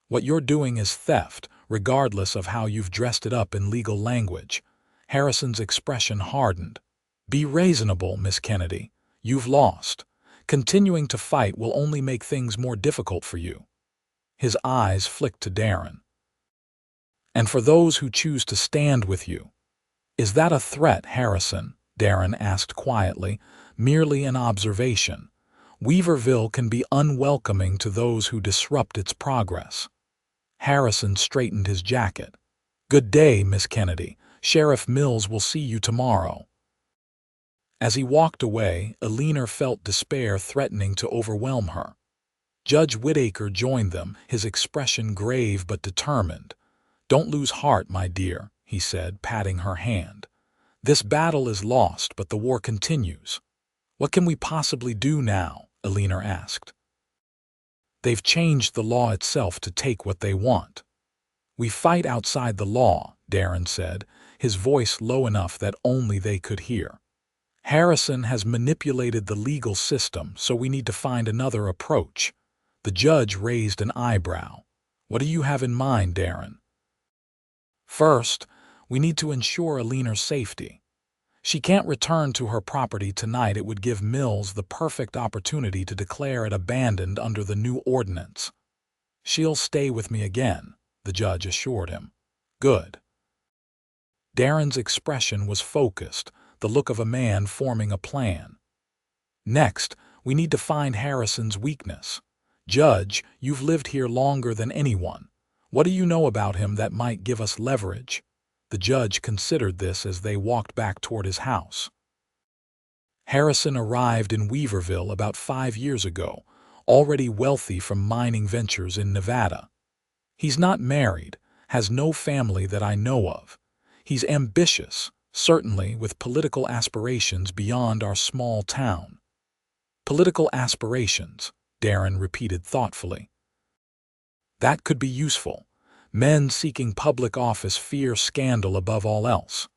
What you're doing is theft, regardless of how you've dressed it up in legal language. Harrison's expression hardened. Be reasonable, Miss Kennedy. You've lost. Continuing to fight will only make things more difficult for you. His eyes flicked to Darren. And for those who choose to stand with you. Is that a threat, Harrison? Darren asked quietly, merely an observation. Weaverville can be unwelcoming to those who disrupt its progress. Harrison straightened his jacket. Good day, Miss Kennedy. Sheriff Mills will see you tomorrow. As he walked away, Eleanor felt despair threatening to overwhelm her. Judge Whittaker joined them, his expression grave but determined. Don't lose heart, my dear, he said, patting her hand. "This battle is lost, but the war continues." "What can we possibly do now?" Eleanor asked. "They've changed the law itself to take what they want." "We fight outside the law," Darren said, his voice low enough that only they could hear. "Harrison has manipulated the legal system, so we need to find another approach." The judge raised an eyebrow. "What do you have in mind, Darren?" "First, we need to ensure Eleanor's safety. She can't return to her property tonight. It would give Mills the perfect opportunity to declare it abandoned under the new ordinance." "She'll stay with me again," the judge assured him. "Good." Darren's expression was focused, the look of a man forming a plan. "Next, we need to find Harrison's weakness. Judge, you've lived here longer than anyone. What do you know about him that might give us leverage?" The judge considered this as they walked back toward his house. Harrison arrived in Weaverville about 5 years ago, already wealthy from mining ventures in Nevada. He's not married, has no family that I know of. He's ambitious, certainly with political aspirations beyond our small town. "Political aspirations," Darren repeated thoughtfully. "That could be useful. Men seeking public office fear scandal above all else."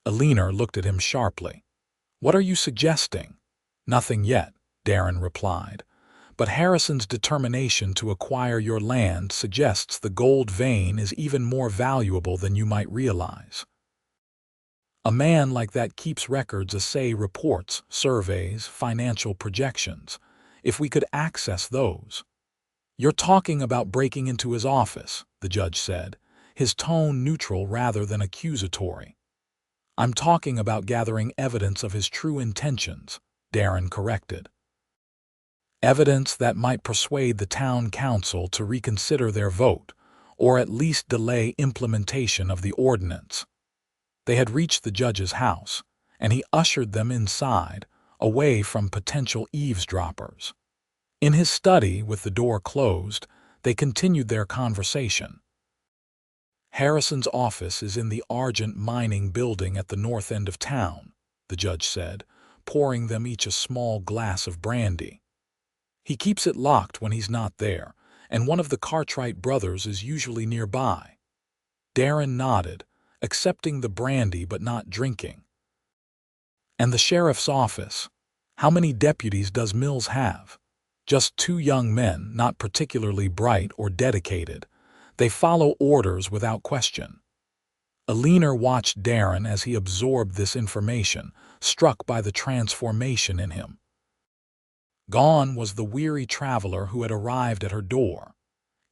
Eleanor looked at him sharply. "What are you suggesting?" "Nothing yet," Darren replied. "But Harrison's determination to acquire your land suggests the gold vein is even more valuable than you might realize. A man like that keeps records, assay reports, surveys, financial projections. If we could access those—" "You're talking about breaking into his office," the judge said, his tone neutral rather than accusatory. "I'm talking about gathering evidence of his true intentions," Darren corrected. "Evidence that might persuade the town council to reconsider their vote, or at least delay implementation of the ordinance." They had reached the judge's house, and he ushered them inside, away from potential eavesdroppers. In his study, with the door closed, they continued their conversation. "Harrison's office is in the Argent Mining Building at the north end of town," the judge said, pouring them each a small glass of brandy. "He keeps it locked when he's not there, and one of the Cartwright brothers is usually nearby." Darren nodded, accepting the brandy but not drinking. "And the sheriff's office? How many deputies does Mills have?" "Just 2 young men, not particularly bright or dedicated. They follow orders without question." Eleanor watched Darren as he absorbed this information, struck by the transformation in him. Gone was the weary traveler who had arrived at her door.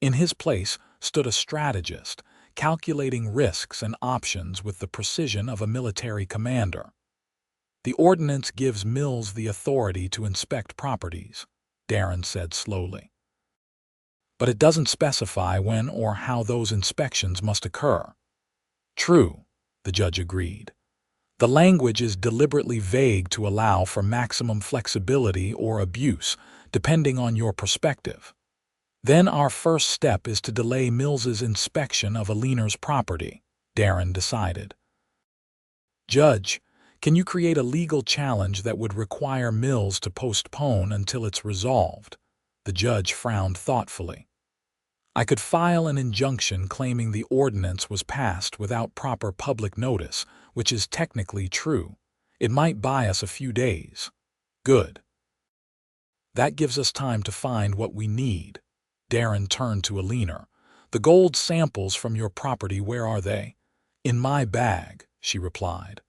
In his place stood a strategist, calculating risks and options with the precision of a military commander. "The ordinance gives Mills the authority to inspect properties," Darren said slowly. "But it doesn't specify when or how those inspections must occur." "True," the judge agreed. "The language is deliberately vague to allow for maximum flexibility or abuse, depending on your perspective. Then our first step is to delay Mills's inspection of Eleanor's property," Darren decided. "Judge, can you create a legal challenge that would require Mills to postpone until it's resolved?" The judge frowned thoughtfully. "I could file an injunction claiming the ordinance was passed without proper public notice, which is technically true. It might buy us a few days." "Good. That gives us time to find what we need." Darren turned to Eleanor. "The gold samples from your property, where are they?" "In my bag," she replied.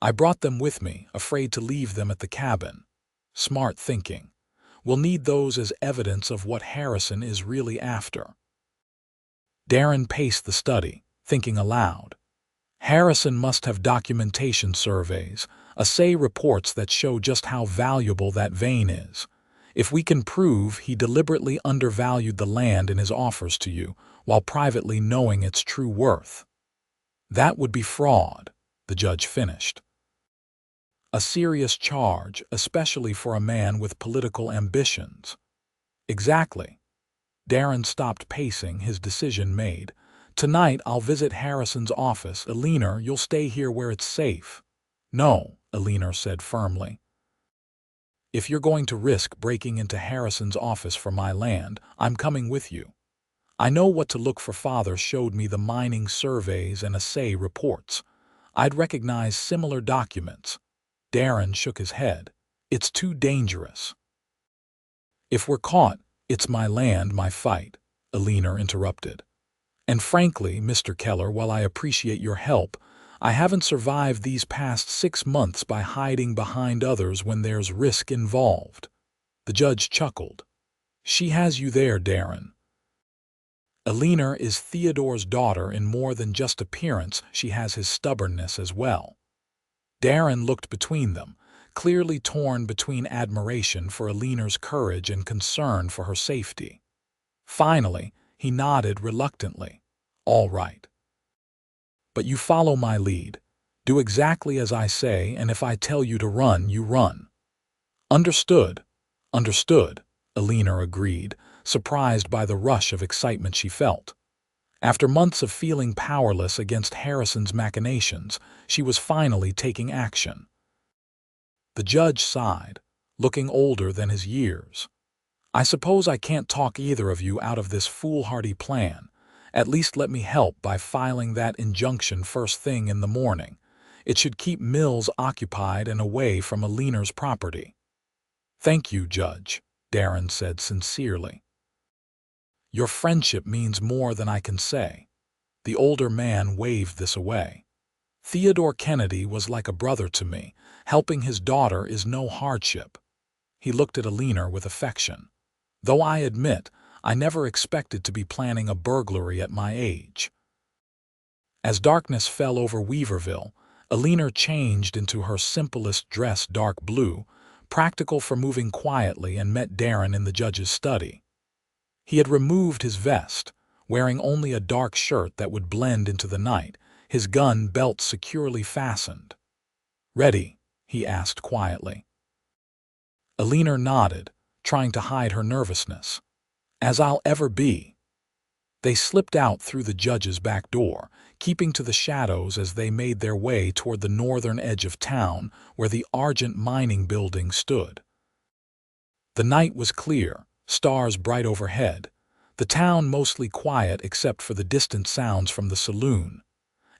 "I brought them with me, afraid to leave them at the cabin." "Smart thinking. We'll need those as evidence of what Harrison is really after." Darren paced the study, thinking aloud. "Harrison must have documentation surveys, assay reports that show just how valuable that vein is. If we can prove he deliberately undervalued the land in his offers to you, while privately knowing its true worth." "That would be fraud," the judge finished. "A serious charge, especially for a man with political ambitions." "Exactly." Darren stopped pacing, his decision made. Tonight I'll visit Harrison's office. Eleanor, you'll stay here where it's safe." "No," Eleanor said firmly. "If you're going to risk breaking into Harrison's office for my land, I'm coming with you. I know what to look for. Father showed me the mining surveys and assay reports. I'd recognize similar documents." Darren shook his head. "It's too dangerous." "If we're caught, it's my land, my fight," Eleanor interrupted. "And frankly, Mr. Keller, while I appreciate your help, I haven't survived these past 6 months by hiding behind others when there's risk involved." The judge chuckled. "She has you there, Darren. Eleanor is Theodore's daughter in more than just appearance. She has his stubbornness as well." Darren looked between them, clearly torn between admiration for Eleanor's courage and concern for her safety. Finally, he nodded reluctantly. "All right. But you follow my lead. Do exactly as I say, and if I tell you to run, you run." "Understood. Understood," Eleanor agreed, surprised by the rush of excitement she felt. After months of feeling powerless against Harrison's machinations, she was finally taking action. The judge sighed, looking older than his years. "I suppose I can't talk either of you out of this foolhardy plan. At least let me help by filing that injunction first thing in the morning. It should keep Mills occupied and away from Eleanor's property." "Thank you, Judge," Darren said sincerely. "Your friendship means more than I can say." The older man waved this away. "Theodore Kennedy was like a brother to me. Helping his daughter is no hardship." He looked at Eleanor with affection. "Though I admit, I never expected to be planning a burglary at my age." As darkness fell over Weaverville, Eleanor changed into her simplest dress, dark blue, practical for moving quietly, and met Darren in the judge's study. He had removed his vest, wearing only a dark shirt that would blend into the night, his gun belt securely fastened. "Ready?" he asked quietly. Eleanor nodded, trying to hide her nervousness. "As I'll ever be." They slipped out through the judge's back door, keeping to the shadows as they made their way toward the northern edge of town where the Argent mining building stood. The night was clear, stars bright overhead, the town mostly quiet except for the distant sounds from the saloon.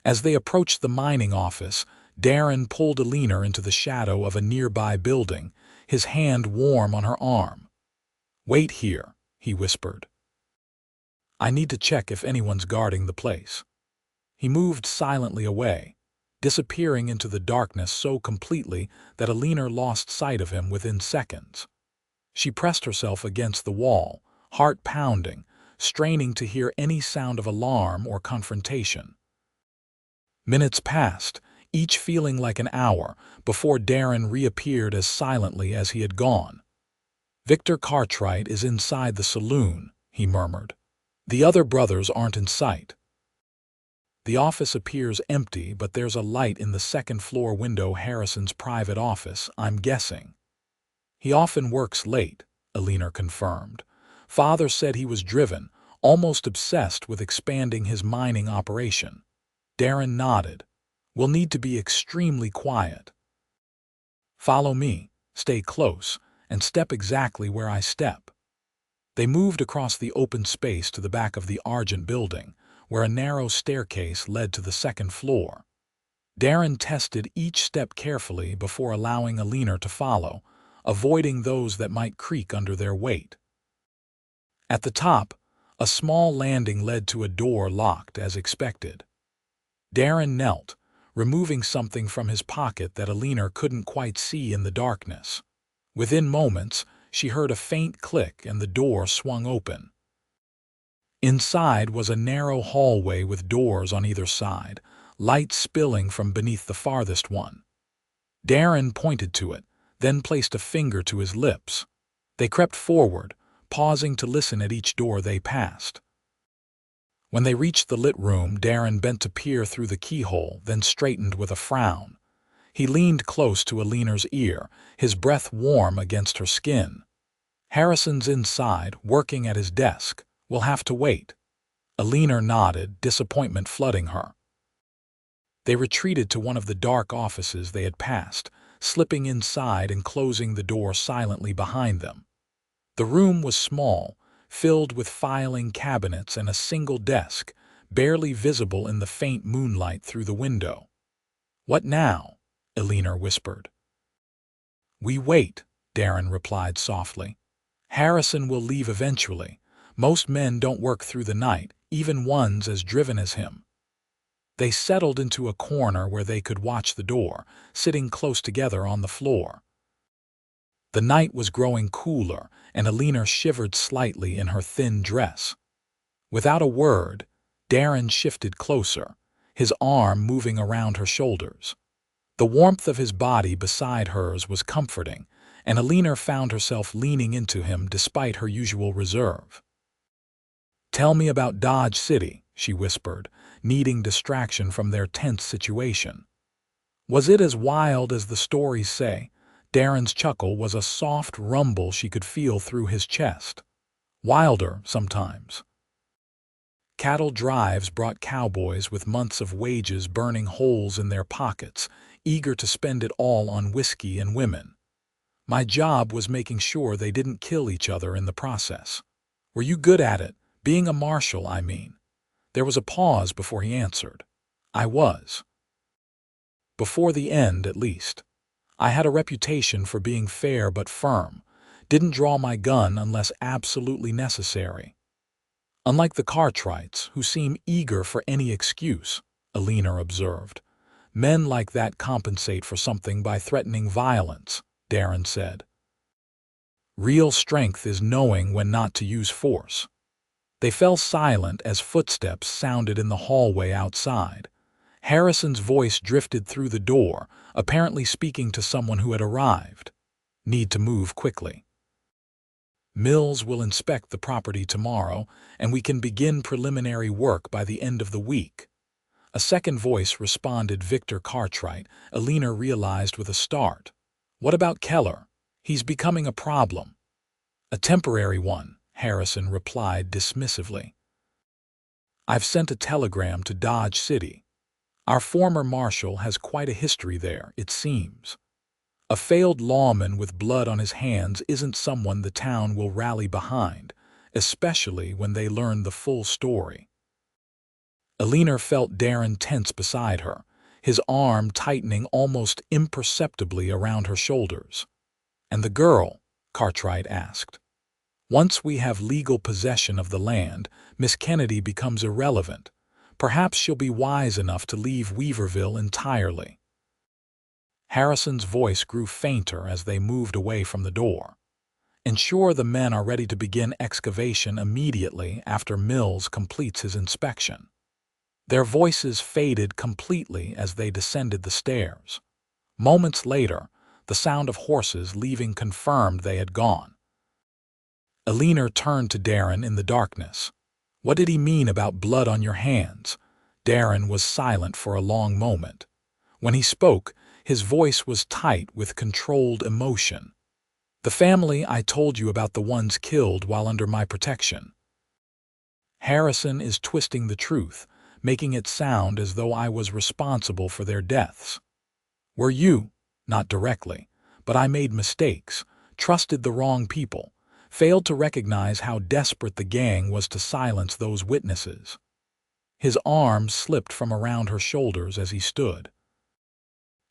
As they approached the mining office, Darren pulled Eleanor into the shadow of a nearby building, his hand warm on her arm. "Wait here," he whispered. "I need to check if anyone's guarding the place." He moved silently away, disappearing into the darkness so completely that Eleanor lost sight of him within seconds. She pressed herself against the wall, heart pounding, straining to hear any sound of alarm or confrontation. Minutes passed, each feeling like an hour, before Darren reappeared as silently as he had gone. "Victor Cartwright is inside the saloon," he murmured. "The other brothers aren't in sight. The office appears empty, but there's a light in the second-floor window. Harrison's private office, I'm guessing." "He often works late," Eleanor confirmed. "Father said he was driven, almost obsessed with expanding his mining operation." Darren nodded. "We'll need to be extremely quiet. Follow me, stay close, and step exactly where I step." They moved across the open space to the back of the Argent building, where a narrow staircase led to the second floor. Darren tested each step carefully before allowing Eleanor to follow, avoiding those that might creak under their weight. At the top, a small landing led to a door locked as expected. Darren knelt, removing something from his pocket that Eleanor couldn't quite see in the darkness. Within moments, she heard a faint click and the door swung open. Inside was a narrow hallway with doors on either side, light spilling from beneath the farthest one. Darren pointed to it, then placed a finger to his lips. They crept forward, pausing to listen at each door they passed. When they reached the lit room, Darren bent to peer through the keyhole, then straightened with a frown. He leaned close to Eleanor's ear, his breath warm against her skin. "Harrison's inside, working at his desk. We'll have to wait." Eleanor nodded, disappointment flooding her. They retreated to one of the dark offices they had passed, slipping inside and closing the door silently behind them. The room was small, filled with filing cabinets and a single desk, barely visible in the faint moonlight through the window. "What now?" Eleanor whispered. "We wait," Darren replied softly. "Harrison will leave eventually. Most men don't work through the night, even ones as driven as him." They settled into a corner where they could watch the door, sitting close together on the floor. The night was growing cooler, and Eleanor shivered slightly in her thin dress. Without a word, Darren shifted closer, his arm moving around her shoulders. The warmth of his body beside hers was comforting, and Eleanor found herself leaning into him despite her usual reserve. "Tell me about Dodge City," she whispered, needing distraction from their tense situation. "Was it as wild as the stories say?" Darren's chuckle was a soft rumble she could feel through his chest. "Wilder, sometimes." Cattle drives brought cowboys with months of wages burning holes in their pockets, eager to spend it all on whiskey and women. "My job was making sure they didn't kill each other in the process." "Were you good at it? Being a marshal, I mean." There was a pause before he answered. "I was. Before the end, at least. I had a reputation for being fair but firm, didn't draw my gun unless absolutely necessary." "Unlike the Cartwrights, who seem eager for any excuse," Eleanor observed. "Men like that compensate for something by threatening violence," Darren said. "Real strength is knowing when not to use force." They fell silent as footsteps sounded in the hallway outside. Harrison's voice drifted through the door, apparently speaking to someone who had arrived. "Need to move quickly. Mills will inspect the property tomorrow, and we can begin preliminary work by the end of the week." A second voice responded, Victor Cartwright. Eleanor realized with a start. "What about Keller? He's becoming a problem." "A temporary one," Harrison replied dismissively. "I've sent a telegram to Dodge City. Our former marshal has quite a history there, it seems. A failed lawman with blood on his hands isn't someone the town will rally behind, especially when they learn the full story." Eleanor felt Darren tense beside her, his arm tightening almost imperceptibly around her shoulders. "And the girl?" Cartwright asked. "Once we have legal possession of the land, Miss Kennedy becomes irrelevant. Perhaps she'll be wise enough to leave Weaverville entirely." Harrison's voice grew fainter as they moved away from the door. "Ensure the men are ready to begin excavation immediately after Mills completes his inspection." Their voices faded completely as they descended the stairs. Moments later, the sound of horses leaving confirmed they had gone. Eleanor turned to Darren in the darkness. "What did he mean about blood on your hands?" Darren was silent for a long moment. When he spoke, his voice was tight with controlled emotion. "The family I told you about, the ones killed while under my protection. Harrison is twisting the truth, making it sound as though I was responsible for their deaths. Were you? Not directly, but I made mistakes, trusted the wrong people, failed to recognize how desperate the gang was to silence those witnesses." His arm slipped from around her shoulders as he stood.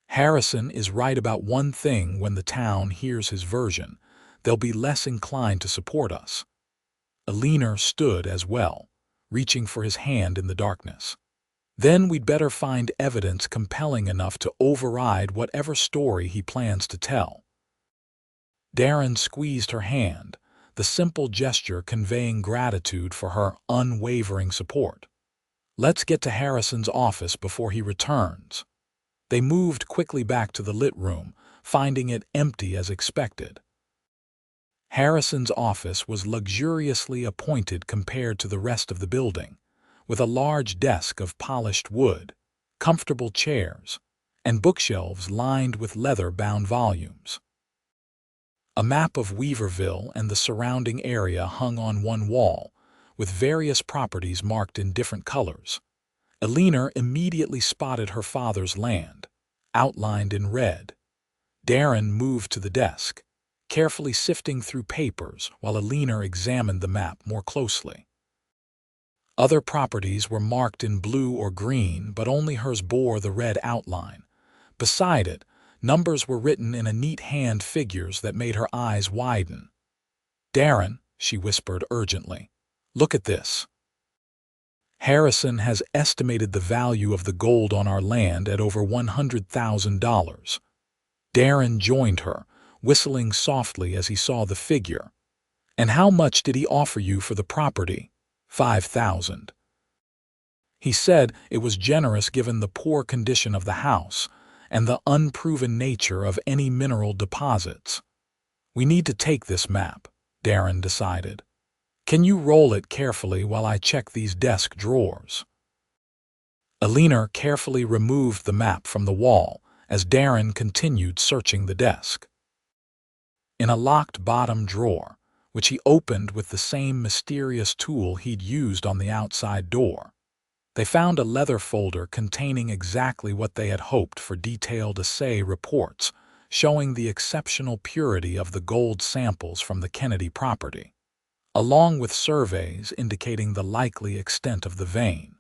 "Harrison is right about one thing: when the town hears his version, they'll be less inclined to support us." Eleanor stood as well, reaching for his hand in the darkness. "Then we'd better find evidence compelling enough to override whatever story he plans to tell." Darren squeezed her hand, the simple gesture conveying gratitude for her unwavering support. "Let's get to Harrison's office before he returns." They moved quickly back to the lit room, finding it empty as expected. Harrison's office was luxuriously appointed compared to the rest of the building, with a large desk of polished wood, comfortable chairs, and bookshelves lined with leather-bound volumes. A map of Weaverville and the surrounding area hung on one wall, with various properties marked in different colors. Eleanor immediately spotted her father's land, outlined in red. Darren moved to the desk, carefully sifting through papers while Eleanor examined the map more closely. Other properties were marked in blue or green, but only hers bore the red outline. Beside it, numbers were written in a neat hand figures that made her eyes widen. "Darren," she whispered urgently, "look at this. Harrison has estimated the value of the gold on our land at over $100,000. Darren joined her, whistling softly as he saw the figure. "And how much did he offer you for the property?" $5,000. He said it was generous given the poor condition of the house and the unproven nature of any mineral deposits. "We need to take this map," Darren decided. "Can you roll it carefully while I check these desk drawers?" Eleanor carefully removed the map from the wall as Darren continued searching the desk. In a locked bottom drawer, which he opened with the same mysterious tool he'd used on the outside door, they found a leather folder containing exactly what they had hoped for: detailed assay reports showing the exceptional purity of the gold samples from the Kennedy property, along with surveys indicating the likely extent of the vein.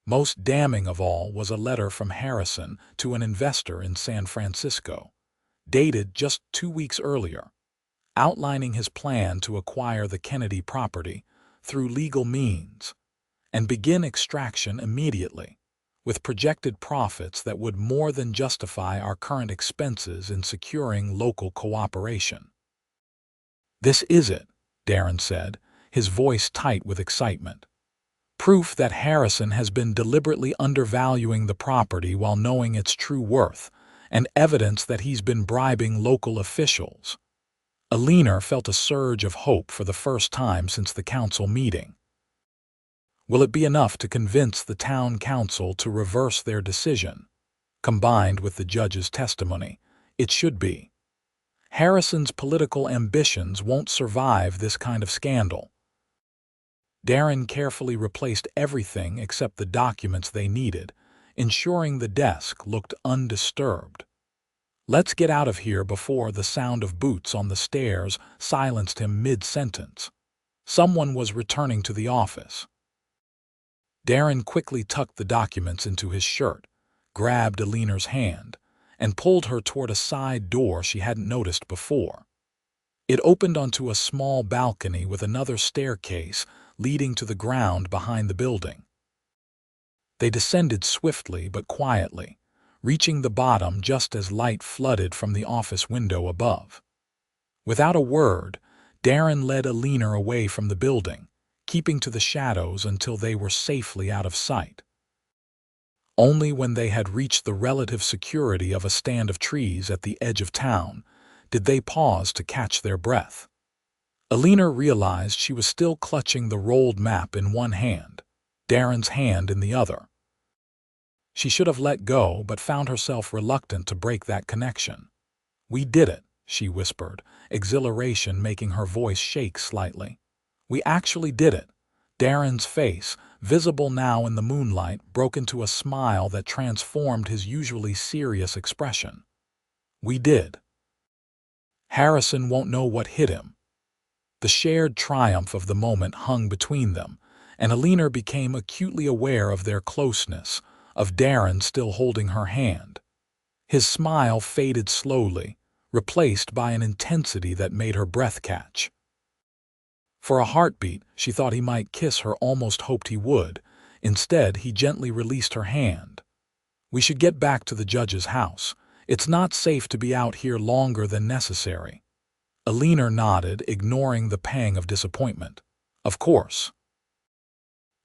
Most damning of all was a letter from Harrison to an investor in San Francisco, dated just 2 weeks earlier, outlining his plan to acquire the Kennedy property through legal means and begin extraction immediately, with projected profits that would more than justify our current expenses in securing local cooperation. "This is it," Darren said, his voice tight with excitement. "Proof that Harrison has been deliberately undervaluing the property while knowing its true worth, and evidence that he's been bribing local officials." Eleanor felt a surge of hope for the first time since the council meeting. Will it be enough to convince the town council to reverse their decision? Combined with the judge's testimony, it should be. Harrison's political ambitions won't survive this kind of scandal. Darren carefully replaced everything except the documents they needed, ensuring the desk looked undisturbed. "Let's get out of here before the sound of boots on the stairs silenced him mid-sentence. Someone was returning to the office." Darren quickly tucked the documents into his shirt, grabbed Eleanor's hand, and pulled her toward a side door she hadn't noticed before. It opened onto a small balcony with another staircase leading to the ground behind the building. They descended swiftly but quietly, reaching the bottom just as light flooded from the office window above. Without a word, Darren led Eleanor away from the building, keeping to the shadows until they were safely out of sight. Only when they had reached the relative security of a stand of trees at the edge of town did they pause to catch their breath. Eleanor realized she was still clutching the rolled map in one hand, Darren's hand in the other. She should have let go, but found herself reluctant to break that connection. "We did it," she whispered, exhilaration making her voice shake slightly. "We actually did it." Darren's face, visible now in the moonlight, broke into a smile that transformed his usually serious expression. "We did. Harrison won't know what hit him." The shared triumph of the moment hung between them, and Eleanor became acutely aware of their closeness, of Darren still holding her hand. His smile faded slowly, replaced by an intensity that made her breath catch. For a heartbeat, she thought he might kiss her, almost hoped he would. Instead, he gently released her hand. "We should get back to the judge's house. It's not safe to be out here longer than necessary." Eleanor nodded, ignoring the pang of disappointment. "Of course."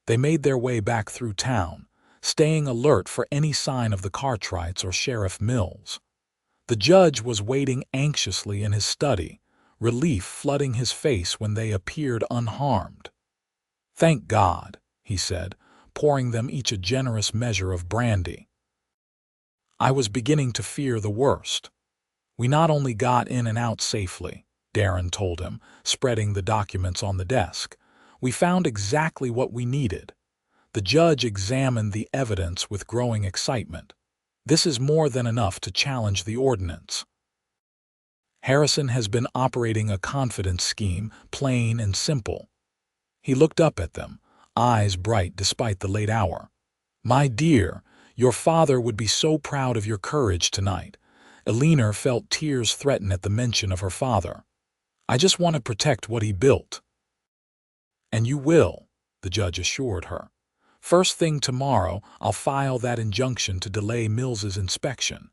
They made their way back through town, staying alert for any sign of the Cartwrights or Sheriff Mills. The judge was waiting anxiously in his study, relief flooding his face when they appeared unharmed. "Thank God," he said, pouring them each a generous measure of brandy. "I was beginning to fear the worst." "We not only got in and out safely," Darren told him, spreading the documents on the desk. We found exactly what we needed. The judge examined the evidence with growing excitement. This is more than enough to challenge the ordinance. Harrison has been operating a confidence scheme, plain and simple. He looked up at them, eyes bright despite the late hour. My dear, your father would be so proud of your courage tonight. Eleanor felt tears threaten at the mention of her father. I just want to protect what he built. And you will, the judge assured her. First thing tomorrow, I'll file that injunction to delay Mills's inspection.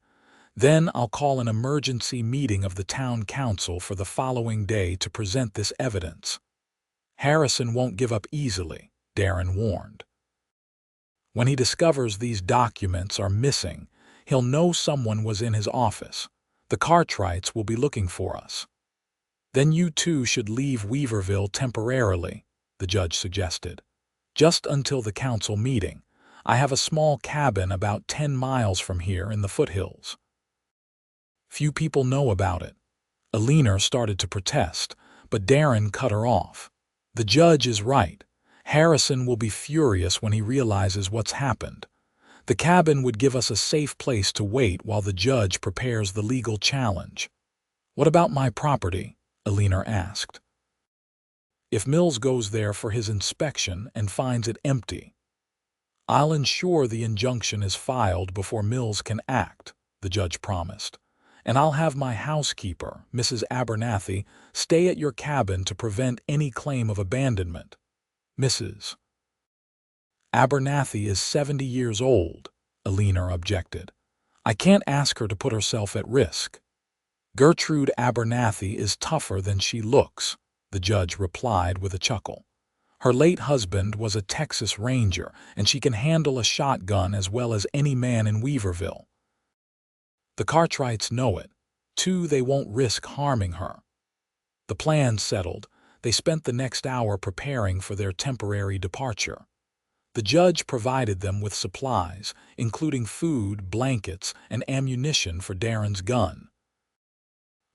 Then I'll call an emergency meeting of the town council for the following day to present this evidence. Harrison won't give up easily, Darren warned. When he discovers these documents are missing, he'll know someone was in his office. The Cartwrights will be looking for us. Then you two should leave Weaverville temporarily, the judge suggested. Just until the council meeting. I have a small cabin about 10 miles from here in the foothills. Few people know about it. Eleanor started to protest, but Darren cut her off. The judge is right. Harrison will be furious when he realizes what's happened. The cabin would give us a safe place to wait while the judge prepares the legal challenge. What about my property? Eleanor asked. If Mills goes there for his inspection and finds it empty, I'll ensure the injunction is filed before Mills can act, the judge promised. And I'll have my housekeeper, Mrs. Abernathy, stay at your cabin to prevent any claim of abandonment. Mrs. Abernathy is 70 years old, Eleanor objected. I can't ask her to put herself at risk. Gertrude Abernathy is tougher than she looks, the judge replied with a chuckle. Her late husband was a Texas Ranger, and she can handle a shotgun as well as any man in Weaverville. The Cartwrights know it. Too, they won't risk harming her. The plan settled, they spent the next hour preparing for their temporary departure. The judge provided them with supplies, including food, blankets, and ammunition for Darren's gun.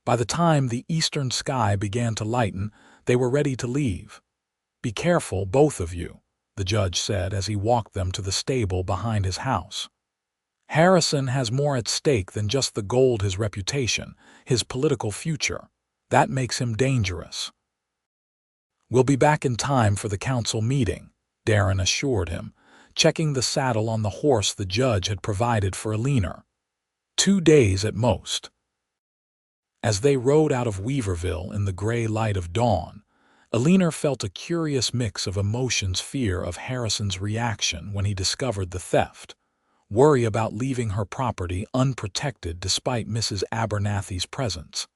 By the time the eastern sky began to lighten, they were ready to leave. Be careful, both of you, the judge said as he walked them to the stable behind his house. Harrison has more at stake than just the gold, his reputation, his political future. That makes him dangerous. We'll be back in time for the council meeting, Darren assured him, checking the saddle on the horse the judge had provided for Eleanor. 2 days at most. As they rode out of Weaverville in the gray light of dawn, Eleanor felt a curious mix of emotions: fear of Harrison's reaction when he discovered the theft, worry about leaving her property unprotected despite Mrs. Abernathy's presence,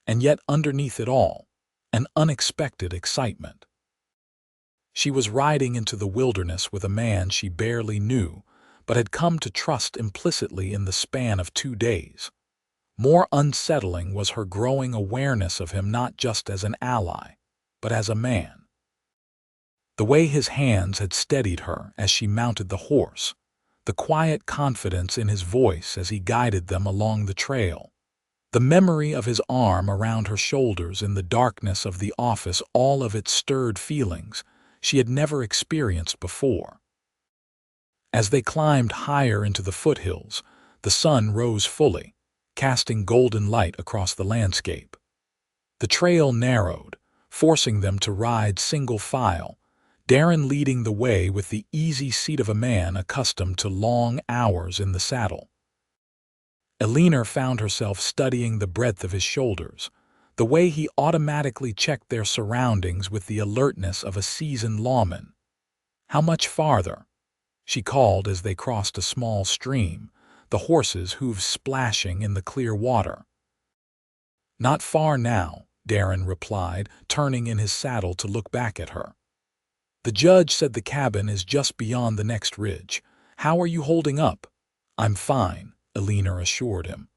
and yet underneath it all, an unexpected excitement. She was riding into the wilderness with a man she barely knew, but had come to trust implicitly in the span of 2 days. More unsettling was her growing awareness of him not just as an ally, but as a man. The way his hands had steadied her as she mounted the horse, the quiet confidence in his voice as he guided them along the trail, the memory of his arm around her shoulders in the darkness of the office, all of it stirred feelings she had never experienced before. As they climbed higher into the foothills, the sun rose fully, casting golden light across the landscape. The trail narrowed, forcing them to ride single file, Darren leading the way with the easy seat of a man accustomed to long hours in the saddle. Eleanor found herself studying the breadth of his shoulders, the way he automatically checked their surroundings with the alertness of a seasoned lawman. How much farther? She called as they crossed a small stream, the horses' hooves splashing in the clear water. Not far now, Darren replied, turning in his saddle to look back at her. The judge said the cabin is just beyond the next ridge. How are you holding up? I'm fine, Eleanor assured him.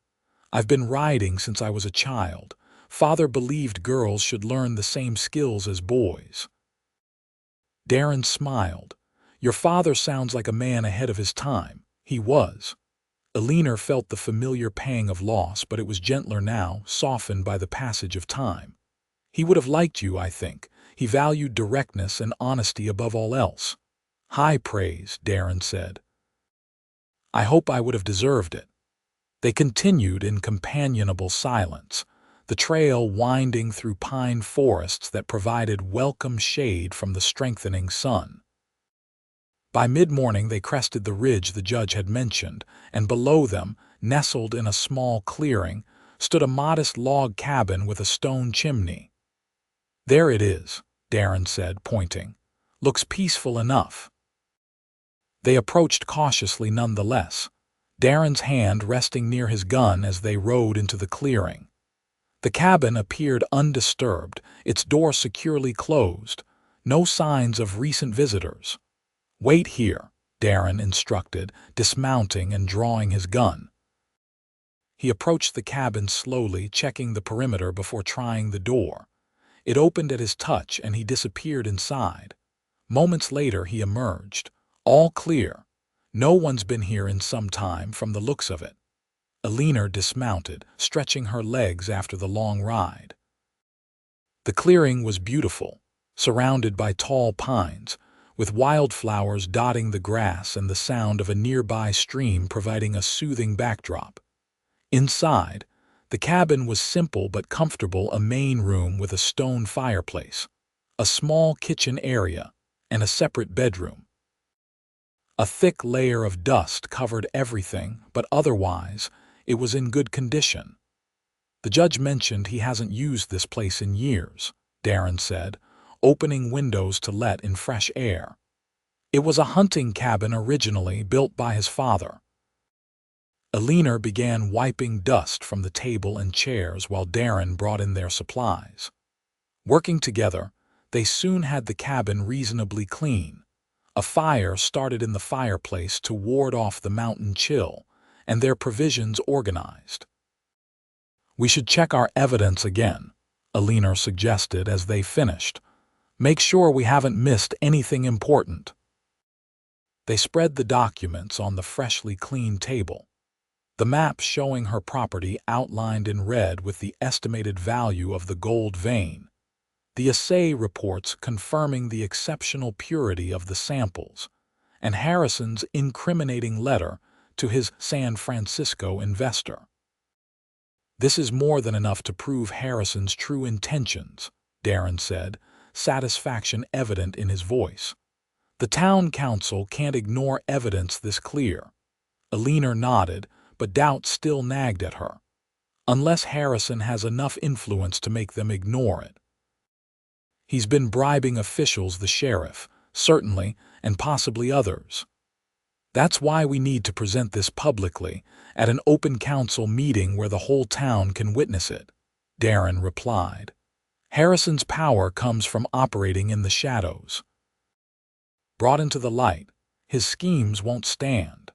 I've been riding since I was a child. Father believed girls should learn the same skills as boys. Darren smiled. Your father sounds like a man ahead of his time. He was. Eleanor felt the familiar pang of loss, but it was gentler now, softened by the passage of time. He would have liked you, I think. He valued directness and honesty above all else. High praise, Darren said. I hope I would have deserved it. They continued in companionable silence, the trail winding through pine forests that provided welcome shade from the strengthening sun. By mid-morning they crested the ridge the judge had mentioned, and below them, nestled in a small clearing, stood a modest log cabin with a stone chimney. There it is, Darren said, pointing. Looks peaceful enough. They approached cautiously nonetheless, Darren's hand resting near his gun as they rode into the clearing. The cabin appeared undisturbed, its door securely closed, no signs of recent visitors. Wait here, Darren instructed, dismounting and drawing his gun. He approached the cabin slowly, checking the perimeter before trying the door. It opened at his touch and he disappeared inside. Moments later he emerged. All clear. No one's been here in some time from the looks of it. Eleanor dismounted, stretching her legs after the long ride. The clearing was beautiful, surrounded by tall pines, with wildflowers dotting the grass and the sound of a nearby stream providing a soothing backdrop. Inside, the cabin was simple but comfortable, a main room with a stone fireplace, a small kitchen area, and a separate bedroom. A thick layer of dust covered everything, but otherwise, it was in good condition. The judge mentioned he hasn't used this place in years, Darren said, opening windows to let in fresh air. It was a hunting cabin originally built by his father. Eleanor began wiping dust from the table and chairs while Darren brought in their supplies. Working together, they soon had the cabin reasonably clean. A fire started in the fireplace to ward off the mountain chill, and their provisions organized. We should check our evidence again, Eleanor suggested as they finished. Make sure we haven't missed anything important. They spread the documents on the freshly cleaned table. The map showing her property outlined in red with the estimated value of the gold vein. The assay reports confirming the exceptional purity of the samples, and Harrison's incriminating letter to his San Francisco investor. This is more than enough to prove Harrison's true intentions, Darren said, satisfaction evident in his voice. The town council can't ignore evidence this clear. Eleanor nodded, but doubt still nagged at her. Unless Harrison has enough influence to make them ignore it. He's been bribing officials, the sheriff, certainly, and possibly others. That's why we need to present this publicly, at an open council meeting where the whole town can witness it, Darren replied. Harrison's power comes from operating in the shadows. Brought into the light, his schemes won't stand.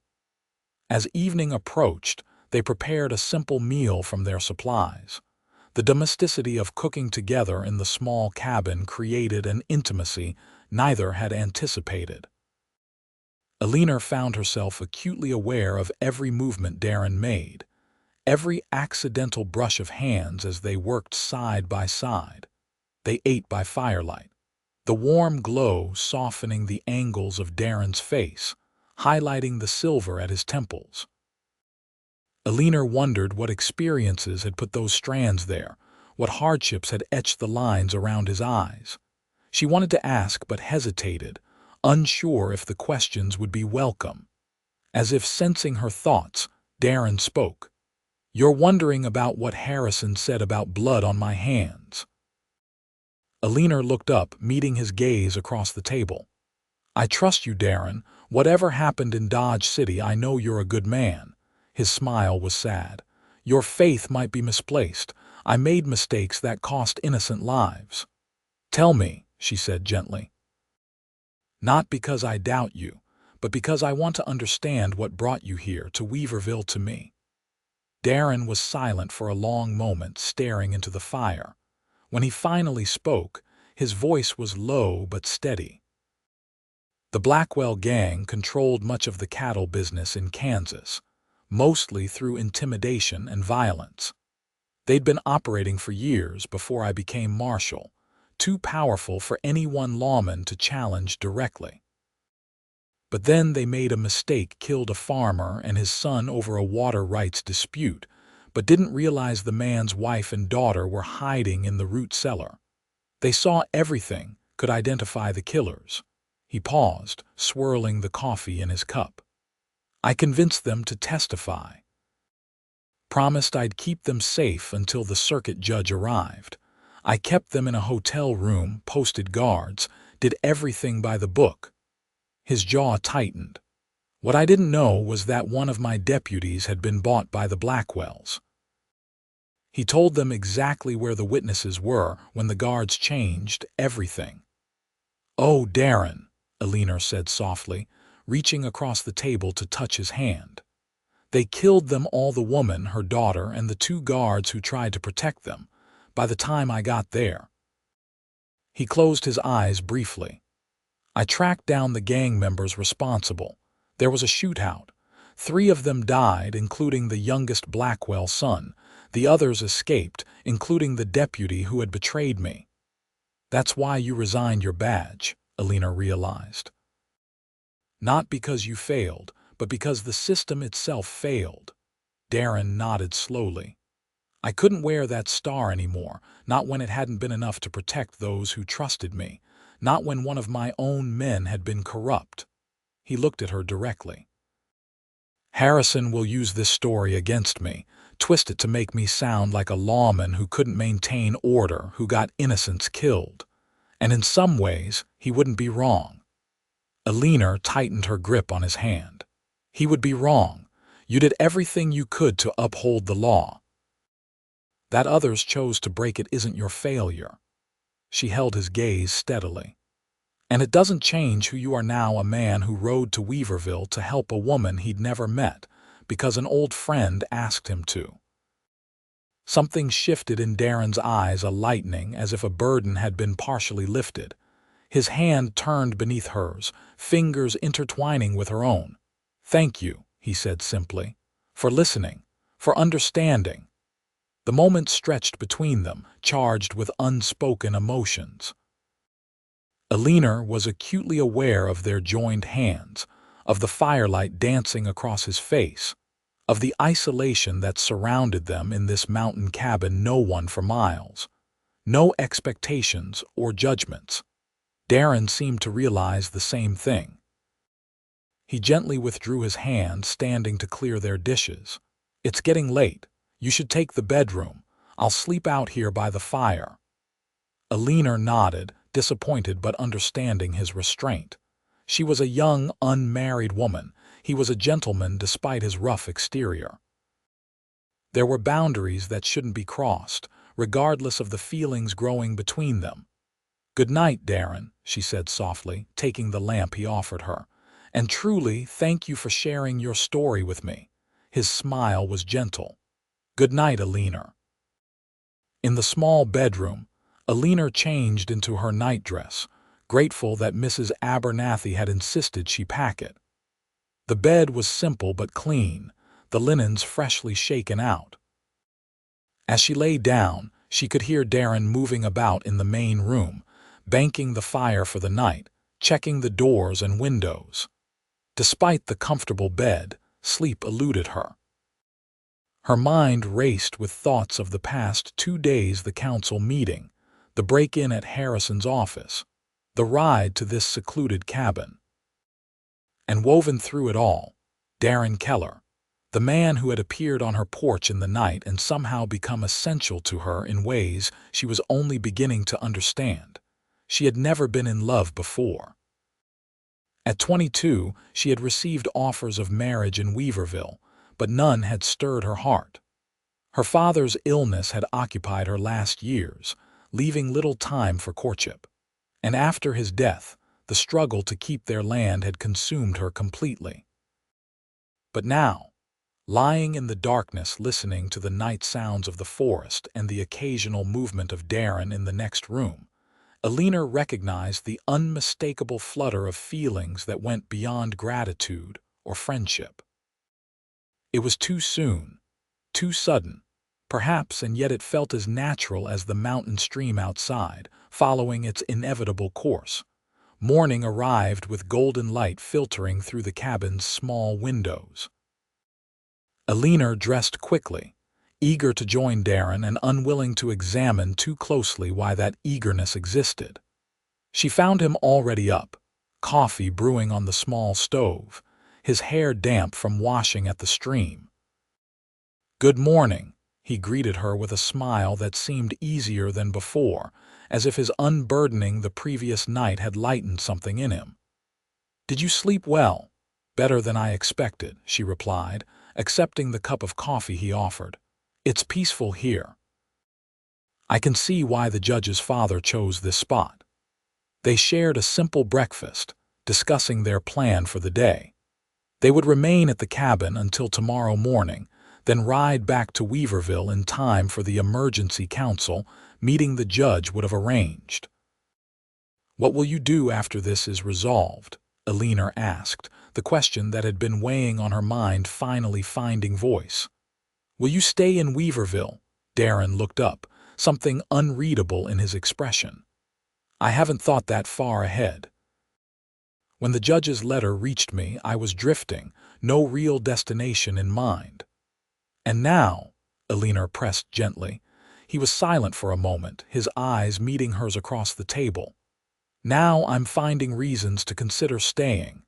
As evening approached, they prepared a simple meal from their supplies. The domesticity of cooking together in the small cabin created an intimacy neither had anticipated. Eleanor found herself acutely aware of every movement Darren made, every accidental brush of hands as they worked side by side. They ate by firelight, the warm glow softening the angles of Darren's face, highlighting the silver at his temples. Eleanor wondered what experiences had put those strands there, what hardships had etched the lines around his eyes. She wanted to ask but hesitated, unsure if the questions would be welcome. As if sensing her thoughts, Darren spoke. You're wondering about what Harrison said about blood on my hands. Eleanor looked up, meeting his gaze across the table. I trust you, Darren. Whatever happened in Dodge City, I know you're a good man. His smile was sad. Your faith might be misplaced. I made mistakes that cost innocent lives. Tell me, she said gently. Not because I doubt you, but because I want to understand what brought you here to Weaverville to me. Darren was silent for a long moment, staring into the fire. When he finally spoke, his voice was low but steady. The Blackwell gang controlled much of the cattle business in Kansas, mostly through intimidation and violence. They'd been operating for years before I became marshal, too powerful for any one lawman to challenge directly. But then they made a mistake, killed a farmer and his son over a water rights dispute, but didn't realize the man's wife and daughter were hiding in the root cellar. They saw everything, could identify the killers. He paused, swirling the coffee in his cup. I convinced them to testify. Promised I'd keep them safe until the circuit judge arrived. I kept them in a hotel room, posted guards, did everything by the book. His jaw tightened. What I didn't know was that one of my deputies had been bought by the Blackwells. He told them exactly where the witnesses were when the guards changed everything. "Oh, Darren," Eleanor said softly, reaching across the table to touch his hand. "They killed them all, the woman, her daughter, and the 2 guards who tried to protect them, by the time I got there." He closed his eyes briefly. "I tracked down the gang members responsible. There was a shootout. 3 of them died, including the youngest Blackwell son. The others escaped, including the deputy who had betrayed me." "That's why you resigned your badge," Eleanor realized. "Not because you failed, but because the system itself failed." Darren nodded slowly. "I couldn't wear that star anymore, not when it hadn't been enough to protect those who trusted me, not when one of my own men had been corrupt." He looked at her directly. "Harrison will use this story against me, twist it to make me sound like a lawman who couldn't maintain order, who got innocents killed. And in some ways, he wouldn't be wrong." Eleanor tightened her grip on his hand. "He would be wrong. You did everything you could to uphold the law. That others chose to break it isn't your failure." She held his gaze steadily. "And it doesn't change who you are now, a man who rode to Weaverville to help a woman he'd never met, because an old friend asked him to." Something shifted in Darren's eyes, a lightening, as if a burden had been partially lifted. His hand turned beneath hers, fingers intertwining with her own. "Thank you," he said simply, "for listening, for understanding." The moment stretched between them, charged with unspoken emotions. Eleanor was acutely aware of their joined hands, of the firelight dancing across his face, of the isolation that surrounded them in this mountain cabin, no one for miles. No expectations or judgments. Darren seemed to realize the same thing. He gently withdrew his hand, standing to clear their dishes. "It's getting late. You should take the bedroom. I'll sleep out here by the fire." Eleanor nodded, disappointed but understanding his restraint. She was a young, unmarried woman. He was a gentleman despite his rough exterior. There were boundaries that shouldn't be crossed, regardless of the feelings growing between them. "Good night, Darren," she said softly, taking the lamp he offered her. "And truly, thank you for sharing your story with me." His smile was gentle. "Good night, Eleanor." In the small bedroom, Eleanor changed into her nightdress, grateful that Mrs. Abernathy had insisted she pack it. The bed was simple but clean, the linens freshly shaken out. As she lay down, she could hear Darren moving about in the main room, banking the fire for the night, checking the doors and windows. Despite the comfortable bed, sleep eluded her. Her mind raced with thoughts of the past 2 days, the council meeting, the break-in at Harrison's office, the ride to this secluded cabin. And woven through it all, Darren Keller, the man who had appeared on her porch in the night and somehow become essential to her in ways she was only beginning to understand. She had never been in love before. At 22, she had received offers of marriage in Weaverville, but none had stirred her heart. Her father's illness had occupied her last years, leaving little time for courtship. And after his death, the struggle to keep their land had consumed her completely. But now, lying in the darkness, listening to the night sounds of the forest and the occasional movement of Darren in the next room, Eleanor recognized the unmistakable flutter of feelings that went beyond gratitude or friendship. It was too soon, too sudden, perhaps, and yet it felt as natural as the mountain stream outside, following its inevitable course. Morning arrived with golden light filtering through the cabin's small windows. Eleanor dressed quickly, eager to join Darren and unwilling to examine too closely why that eagerness existed. She found him already up, coffee brewing on the small stove, his hair damp from washing at the stream. "Good morning," he greeted her with a smile that seemed easier than before, as if his unburdening the previous night had lightened something in him. "Did you sleep well?" "Better than I expected," she replied, accepting the cup of coffee he offered. "It's peaceful here. I can see why the judge's father chose this spot." They shared a simple breakfast, discussing their plan for the day. They would remain at the cabin until tomorrow morning, then ride back to Weaverville in time for the emergency council meeting the judge would have arranged. "What will you do after this is resolved?" Eleanor asked, the question that had been weighing on her mind finally finding voice. "Will you stay in Weaverville?" Darren looked up, something unreadable in his expression. "I haven't thought that far ahead. When the judge's letter reached me, I was drifting, no real destination in mind." "And now," Eleanor pressed gently. He was silent for a moment, his eyes meeting hers across the table. "Now I'm finding reasons to consider staying."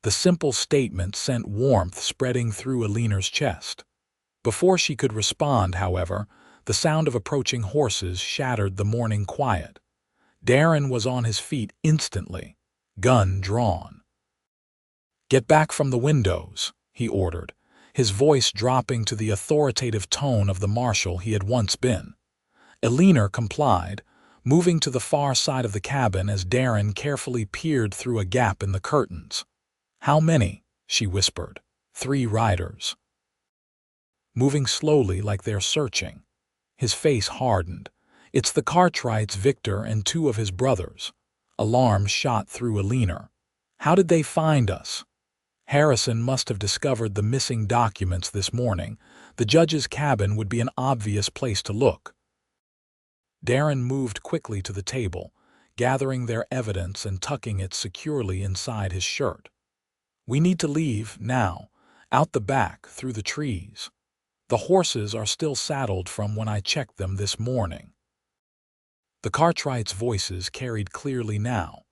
The simple statement sent warmth spreading through Eleanor's chest. Before she could respond, however, the sound of approaching horses shattered the morning quiet. Darren was on his feet instantly, gun drawn. "Get back from the windows," he ordered, his voice dropping to the authoritative tone of the marshal he had once been. Eleanor complied, moving to the far side of the cabin as Darren carefully peered through a gap in the curtains. "How many?" she whispered. "3 riders." Moving slowly like they're searching. His face hardened. "It's the Cartwrights, Victor, and 2 of his brothers." Alarm shot through Eleanor. "How did they find us?" "Harrison must have discovered the missing documents this morning. The judge's cabin would be an obvious place to look." Darren moved quickly to the table, gathering their evidence and tucking it securely inside his shirt. "We need to leave, now, out the back, through the trees. The horses are still saddled from when I checked them this morning." The Cartwrights' voices carried clearly now,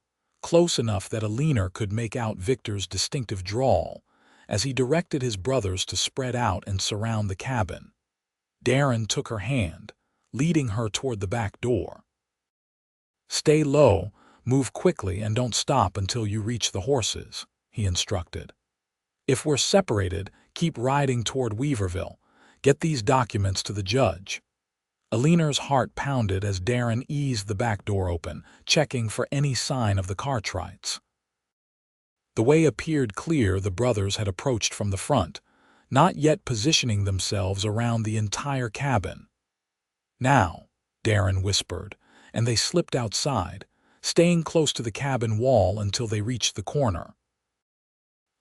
close enough that Eleanor could make out Victor's distinctive drawl, as he directed his brothers to spread out and surround the cabin. Darren took her hand, leading her toward the back door. "Stay low, move quickly, and don't stop until you reach the horses," he instructed. "If we're separated, keep riding toward Weaverville. Get these documents to the judge." Eleanor's heart pounded as Darren eased the back door open, checking for any sign of the Cartwrights. The way appeared clear. The brothers had approached from the front, not yet positioning themselves around the entire cabin. "Now," Darren whispered, and they slipped outside, staying close to the cabin wall until they reached the corner.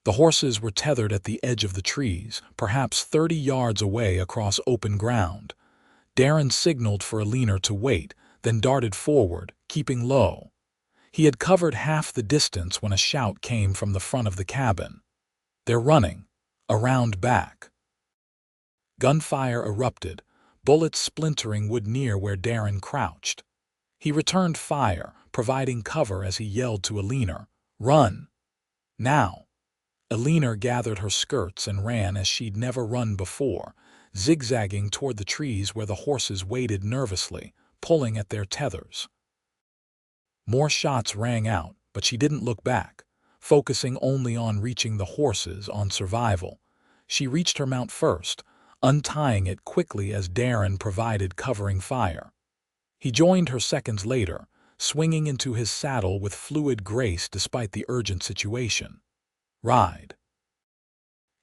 The horses were tethered at the edge of the trees, perhaps 30 yards away across open ground. Darren signaled for Eleanor to wait, then darted forward, keeping low. He had covered half the distance when a shout came from the front of the cabin. "They're running. Around back." Gunfire erupted, bullets splintering wood near where Darren crouched. He returned fire, providing cover as he yelled to Eleanor, "Run! Now!" Eleanor gathered her skirts and ran as she'd never run before, zigzagging toward the trees where the horses waited nervously, pulling at their tethers. More shots rang out, but she didn't look back, focusing only on reaching the horses, on survival. She reached her mount first, untying it quickly as Darren provided covering fire. He joined her seconds later, swinging into his saddle with fluid grace despite the urgent situation. "Ride,"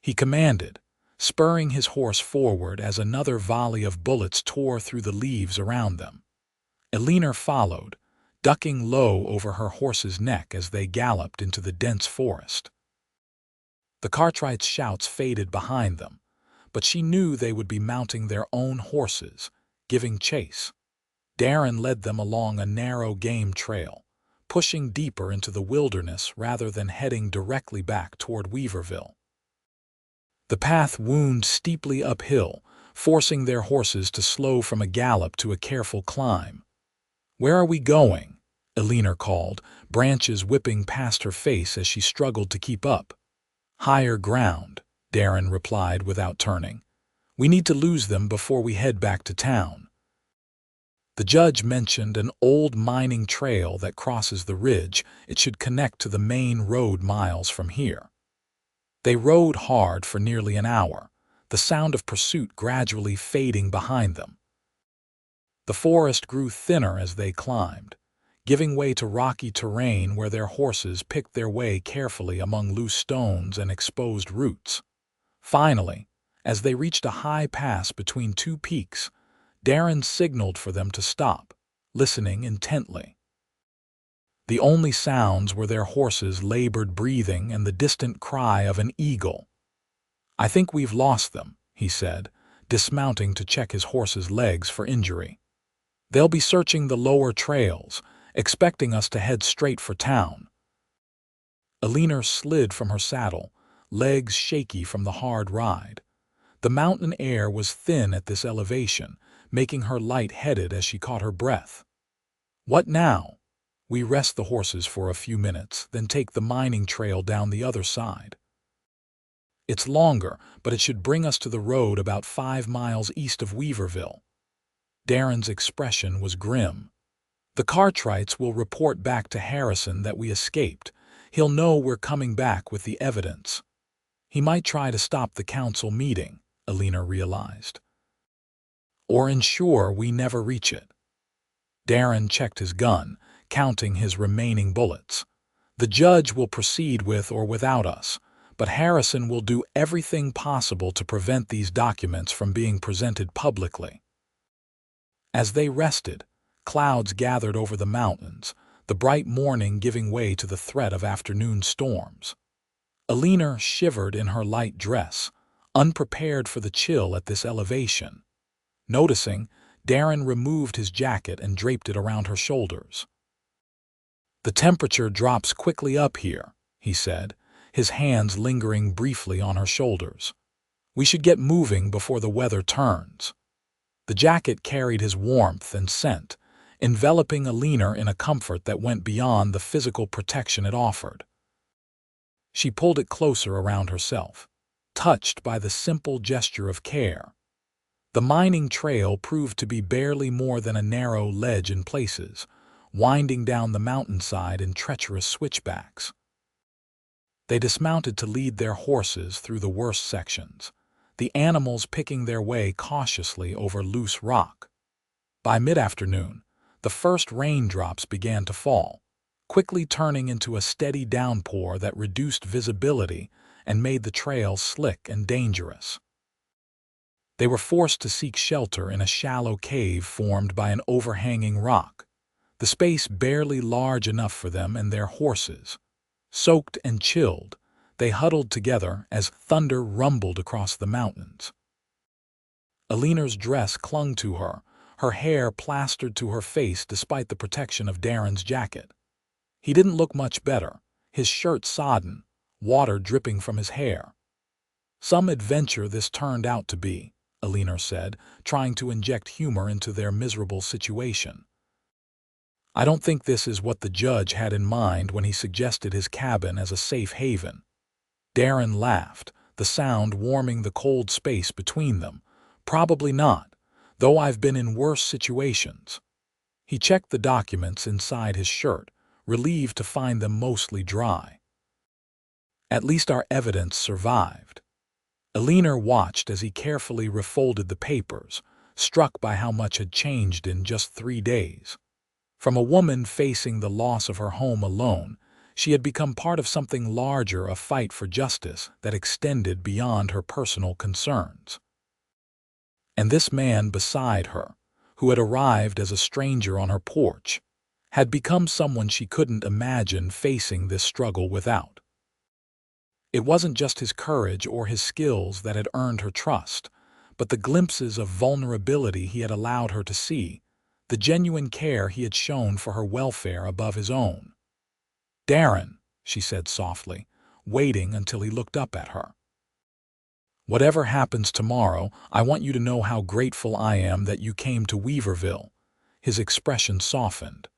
he commanded, spurring his horse forward as another volley of bullets tore through the leaves around them. Eleanor followed, ducking low over her horse's neck as they galloped into the dense forest. The Cartwrights' shouts faded behind them, but she knew they would be mounting their own horses, giving chase. Darren led them along a narrow game trail, pushing deeper into the wilderness rather than heading directly back toward Weaverville. The path wound steeply uphill, forcing their horses to slow from a gallop to a careful climb. "Where are we going?" Eleanor called, branches whipping past her face as she struggled to keep up. "Higher ground," Darren replied without turning. "We need to lose them before we head back to town." The judge mentioned an old mining trail that crosses the ridge. It should connect to the main road miles from here. They rode hard for nearly an hour, the sound of pursuit gradually fading behind them. The forest grew thinner as they climbed, giving way to rocky terrain where their horses picked their way carefully among loose stones and exposed roots. Finally, as they reached a high pass between two peaks, Darren signaled for them to stop, listening intently. The only sounds were their horses' labored breathing and the distant cry of an eagle. "I think we've lost them," he said, dismounting to check his horse's legs for injury. "They'll be searching the lower trails, expecting us to head straight for town." Eleanor slid from her saddle, legs shaky from the hard ride. The mountain air was thin at this elevation, making her light-headed as she caught her breath. "What now?" "We rest the horses for a few minutes, then take the mining trail down the other side. It's longer, but it should bring us to the road about 5 miles east of Weaverville." Darren's expression was grim. "The Cartwrights will report back to Harrison that we escaped. He'll know we're coming back with the evidence." "He might try to stop the council meeting," Eleanor realized. "Or ensure we never reach it." Darren checked his gun, counting his remaining bullets. "The judge will proceed with or without us, but Harrison will do everything possible to prevent these documents from being presented publicly." As they rested, clouds gathered over the mountains, the bright morning giving way to the threat of afternoon storms. Eleanor shivered in her light dress, unprepared for the chill at this elevation. Noticing, Darren removed his jacket and draped it around her shoulders. "The temperature drops quickly up here," he said, his hands lingering briefly on her shoulders. "We should get moving before the weather turns." The jacket carried his warmth and scent, enveloping Eleanor in a comfort that went beyond the physical protection it offered. She pulled it closer around herself, touched by the simple gesture of care. The mining trail proved to be barely more than a narrow ledge in places, winding down the mountainside in treacherous switchbacks. They dismounted to lead their horses through the worst sections, the animals picking their way cautiously over loose rock. By mid-afternoon, the first raindrops began to fall, quickly turning into a steady downpour that reduced visibility and made the trail slick and dangerous. They were forced to seek shelter in a shallow cave formed by an overhanging rock, the space barely large enough for them and their horses. Soaked and chilled, they huddled together as thunder rumbled across the mountains. Eleanor's dress clung to her, her hair plastered to her face despite the protection of Darren's jacket. He didn't look much better, his shirt sodden, water dripping from his hair. "Some adventure this turned out to be," Eleanor said, trying to inject humor into their miserable situation. "I don't think this is what the judge had in mind when he suggested his cabin as a safe haven." Darren laughed, the sound warming the cold space between them. "Probably not, though I've been in worse situations." He checked the documents inside his shirt, relieved to find them mostly dry. "At least our evidence survived." Eleanor watched as he carefully refolded the papers, struck by how much had changed in just 3 days. From a woman facing the loss of her home alone, she had become part of something larger, a fight for justice that extended beyond her personal concerns. And this man beside her, who had arrived as a stranger on her porch, had become someone she couldn't imagine facing this struggle without. It wasn't just his courage or his skills that had earned her trust, but the glimpses of vulnerability he had allowed her to see, the genuine care he had shown for her welfare above his own. "Darren," she said softly, waiting until he looked up at her. "Whatever happens tomorrow, I want you to know how grateful I am that you came to Weaverville." His expression softened.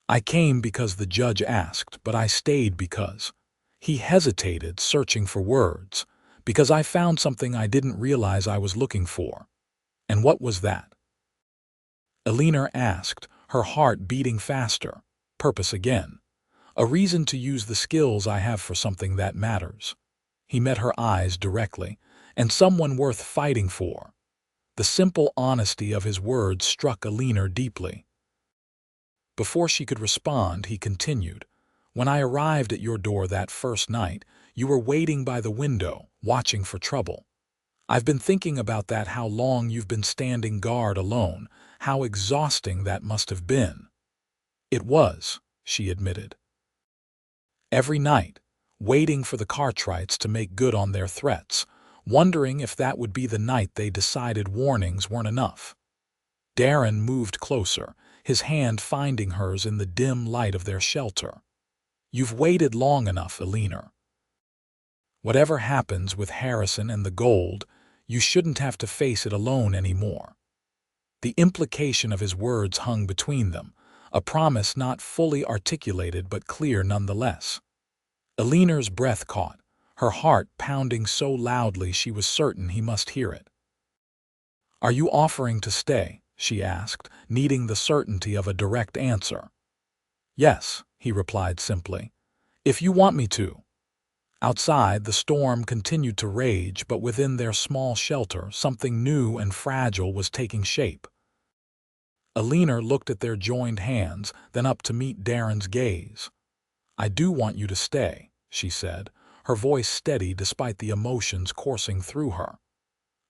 "I came because the judge asked, but I stayed because—" He hesitated, searching for words, "because I found something I didn't realize I was looking for." "And what was that?" Eleanor asked, her heart beating faster. "Purpose again. A reason to use the skills I have for something that matters." He met her eyes directly. "And someone worth fighting for." The simple honesty of his words struck Eleanor deeply. Before she could respond, he continued, "When I arrived at your door that first night, you were waiting by the window, watching for trouble. I've been thinking about that, how long you've been standing guard alone, how exhausting that must have been." "It was," she admitted. "Every night, waiting for the Cartwrights to make good on their threats, wondering if that would be the night they decided warnings weren't enough." Darren moved closer, his hand finding hers in the dim light of their shelter. "You've waited long enough, Eleanor. Whatever happens with Harrison and the gold, you shouldn't have to face it alone anymore." The implication of his words hung between them, a promise not fully articulated but clear nonetheless. Eleanor's breath caught, her heart pounding so loudly she was certain he must hear it. "Are you offering to stay?" she asked, needing the certainty of a direct answer. "Yes," he replied simply, "if you want me to." Outside, the storm continued to rage, but within their small shelter, something new and fragile was taking shape. Eleanor looked at their joined hands, then up to meet Darren's gaze. "I do want you to stay," she said, her voice steady despite the emotions coursing through her.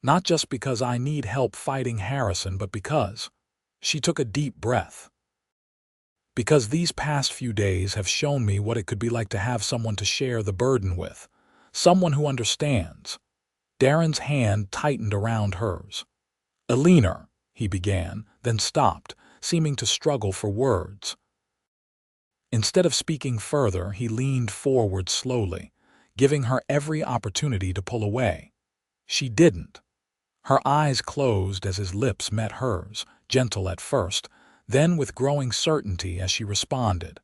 "Not just because I need help fighting Harrison, but because—" She took a deep breath. "Because these past few days have shown me what it could be like to have someone to share the burden with, someone who understands." Darren's hand tightened around hers. "Eleanor," he began, then stopped, seeming to struggle for words. Instead of speaking further, he leaned forward slowly, giving her every opportunity to pull away. She didn't. Her eyes closed as his lips met hers, gentle at first, then with growing certainty as she responded.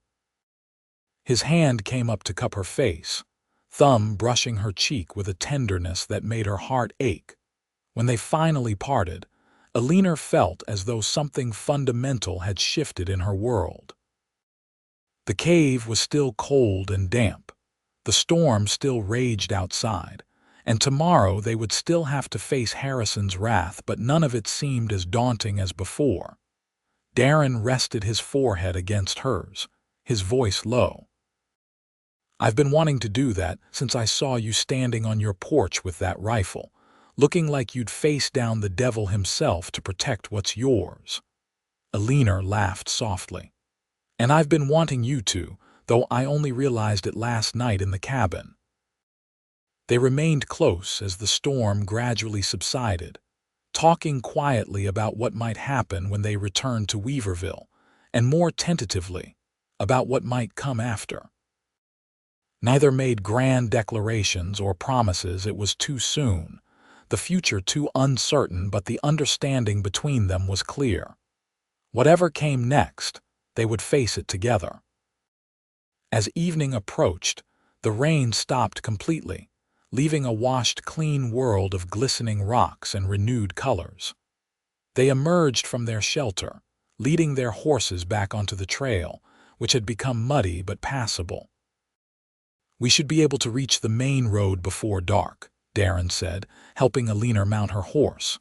His hand came up to cup her face, thumb brushing her cheek with a tenderness that made her heart ache. When they finally parted, Eleanor felt as though something fundamental had shifted in her world. The cave was still cold and damp. The storm still raged outside, and tomorrow they would still have to face Harrison's wrath, but none of it seemed as daunting as before. Darren rested his forehead against hers, his voice low. "I've been wanting to do that since I saw you standing on your porch with that rifle, looking like you'd face down the devil himself to protect what's yours." Eleanor laughed softly. "And I've been wanting you to, though I only realized it last night in the cabin." They remained close as the storm gradually subsided, talking quietly about what might happen when they returned to Weaverville, and more tentatively, about what might come after. Neither made grand declarations or promises. It was too soon, the future too uncertain, but the understanding between them was clear. Whatever came next, they would face it together. As evening approached, the rain stopped completely, leaving a washed clean world of glistening rocks and renewed colors. They emerged from their shelter, leading their horses back onto the trail, which had become muddy but passable. "We should be able to reach the main road before dark," Darren said, helping Eleanor mount her horse.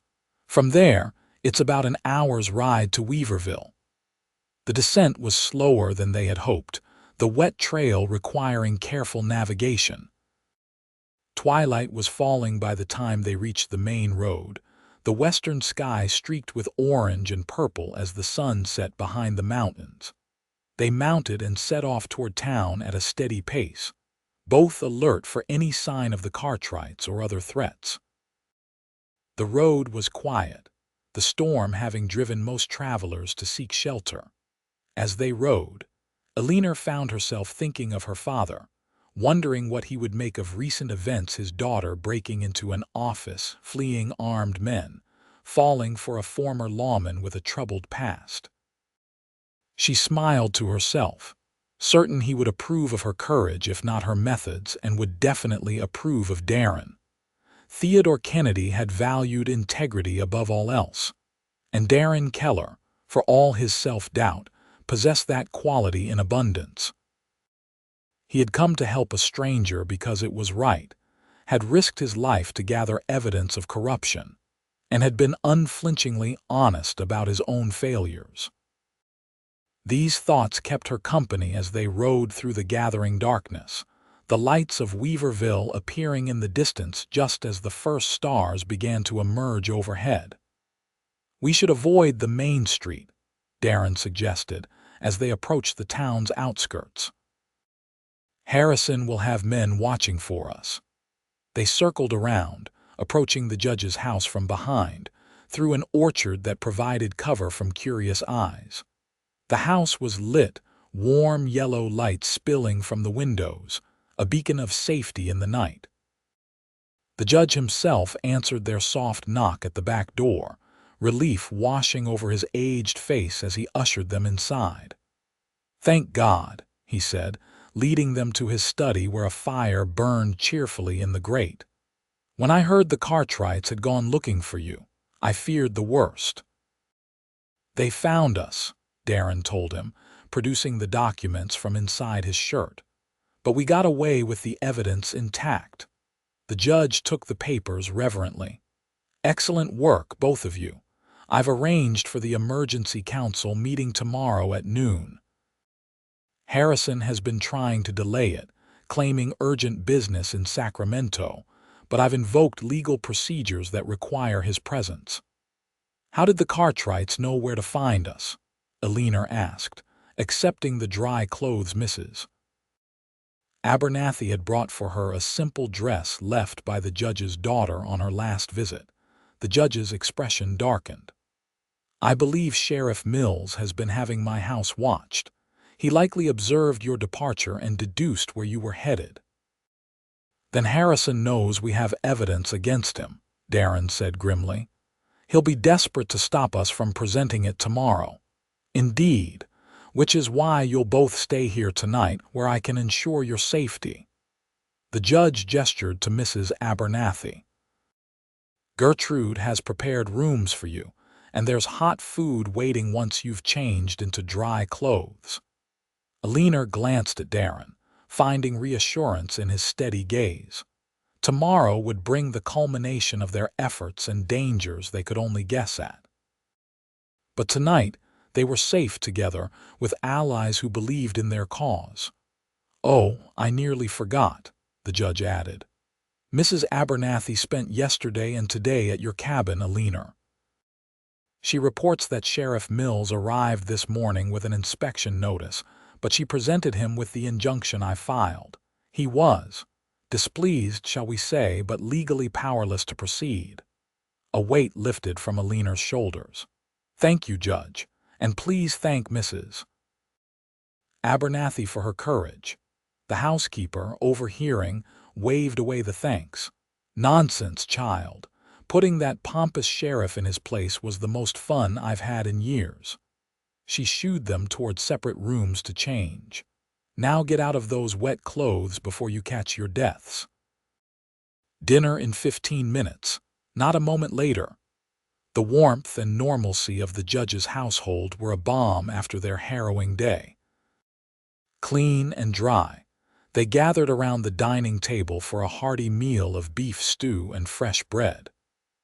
"From there, it's about an hour's ride to Weaverville." The descent was slower than they had hoped, the wet trail requiring careful navigation. Twilight was falling by the time they reached the main road, the western sky streaked with orange and purple as the sun set behind the mountains. They mounted and set off toward town at a steady pace, both alert for any sign of the Cartwrights or other threats. The road was quiet, the storm having driven most travelers to seek shelter. As they rode, Eleanor found herself thinking of her father, wondering what he would make of recent events, his daughter breaking into an office, fleeing armed men, falling for a former lawman with a troubled past. She smiled to herself, certain he would approve of her courage if not her methods, and would definitely approve of Darren. Theodore Kennedy had valued integrity above all else, and Darren Keller, for all his self-doubt, possessed that quality in abundance. He had come to help a stranger because it was right, had risked his life to gather evidence of corruption, and had been unflinchingly honest about his own failures. These thoughts kept her company as they rode through the gathering darkness, the lights of Weaverville appearing in the distance just as the first stars began to emerge overhead. "We should avoid the main street," Darren suggested, as they approached the town's outskirts. "Harrison will have men watching for us." They circled around, approaching the judge's house from behind, through an orchard that provided cover from curious eyes. The house was lit, warm yellow light spilling from the windows, a beacon of safety in the night. The judge himself answered their soft knock at the back door, relief washing over his aged face as he ushered them inside. "Thank God," he said, leading them to his study where a fire burned cheerfully in the grate. "When I heard the Cartwrights had gone looking for you, I feared the worst." "They found us," Darren told him, producing the documents from inside his shirt. "But we got away with the evidence intact." The judge took the papers reverently. "Excellent work, both of you. I've arranged for the emergency council meeting tomorrow at noon. Harrison has been trying to delay it, claiming urgent business in Sacramento, but I've invoked legal procedures that require his presence." "How did the Cartwrights know where to find us?" Eleanor asked, accepting the dry clothes misses. Abernathy had brought for her a simple dress left by the judge's daughter on her last visit. The judge's expression darkened. "I believe Sheriff Mills has been having my house watched. He likely observed your departure and deduced where you were headed." "Then Harrison knows we have evidence against him," Darren said grimly. "He'll be desperate to stop us from presenting it tomorrow. Indeed, which is why you'll both stay here tonight where I can ensure your safety." The judge gestured to Mrs. Abernathy. "Gertrude has prepared rooms for you, and there's hot food waiting once you've changed into dry clothes." Eleanor glanced at Darren, finding reassurance in his steady gaze. Tomorrow would bring the culmination of their efforts and dangers they could only guess at. But tonight, they were safe together with allies who believed in their cause. "Oh, I nearly forgot," the judge added. "Mrs. Abernathy spent yesterday and today at your cabin, Eleanor. She reports that Sheriff Mills arrived this morning with an inspection notice, but she presented him with the injunction I filed. He was displeased, shall we say, but legally powerless to proceed." A weight lifted from Eleanor's shoulders. "Thank you, Judge, and please thank Mrs. Abernathy for her courage." The housekeeper, overhearing, waved away the thanks. "Nonsense, child. Putting that pompous sheriff in his place was the most fun I've had in years." She shooed them toward separate rooms to change. "Now get out of those wet clothes before you catch your deaths." Dinner in 15 minutes, not a moment later. The warmth and normalcy of the judge's household were a balm after their harrowing day. Clean and dry, they gathered around the dining table for a hearty meal of beef stew and fresh bread,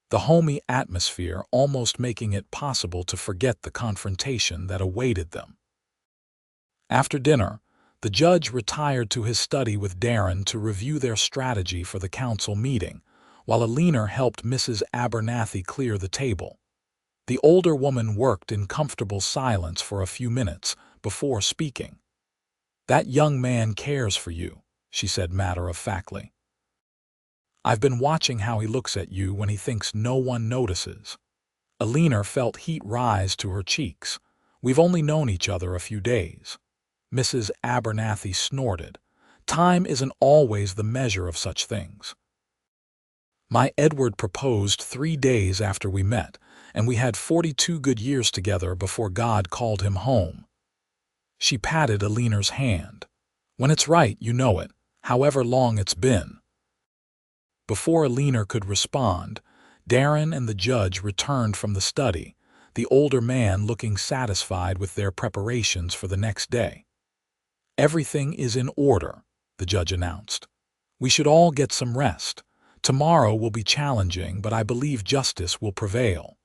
the homey atmosphere almost making it possible to forget the confrontation that awaited them. After dinner, the judge retired to his study with Darren to review their strategy for the council meeting, while Eleanor helped Mrs. Abernathy clear the table. The older woman worked in comfortable silence for a few minutes before speaking. "That young man cares for you," she said matter-of-factly. "I've been watching how he looks at you when he thinks no one notices." Eleanor felt heat rise to her cheeks. "We've only known each other a few days." Mrs. Abernathy snorted. "Time isn't always the measure of such things. My Edward proposed 3 days after we met, and we had 42 good years together before God called him home." She patted Eleanor's hand. "When it's right, you know it, however long it's been." Before Eleanor could respond, Darren and the judge returned from the study, the older man looking satisfied with their preparations for the next day. "Everything is in order," the judge announced. "We should all get some rest. Tomorrow will be challenging, but I believe justice will prevail."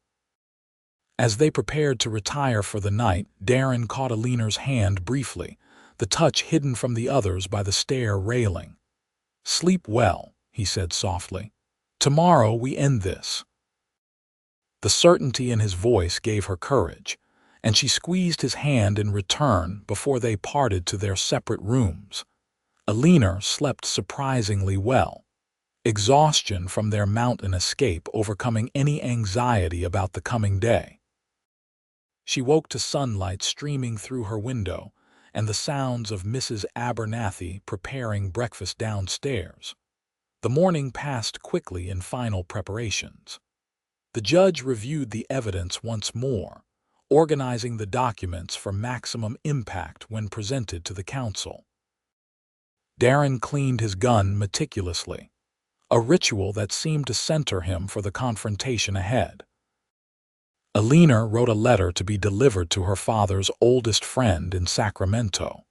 As they prepared to retire for the night, Darren caught Eleanor's hand briefly, the touch hidden from the others by the stair railing. "Sleep well," he said softly. "Tomorrow we end this." The certainty in his voice gave her courage, and she squeezed his hand in return before they parted to their separate rooms. Eleanor slept surprisingly well, exhaustion from their mountain escape overcoming any anxiety about the coming day. She woke to sunlight streaming through her window and the sounds of Mrs. Abernathy preparing breakfast downstairs. The morning passed quickly in final preparations. The judge reviewed the evidence once more, organizing the documents for maximum impact when presented to the council. Darren cleaned his gun meticulously, a ritual that seemed to center him for the confrontation ahead. Eleanor wrote a letter to be delivered to her father's oldest friend in Sacramento,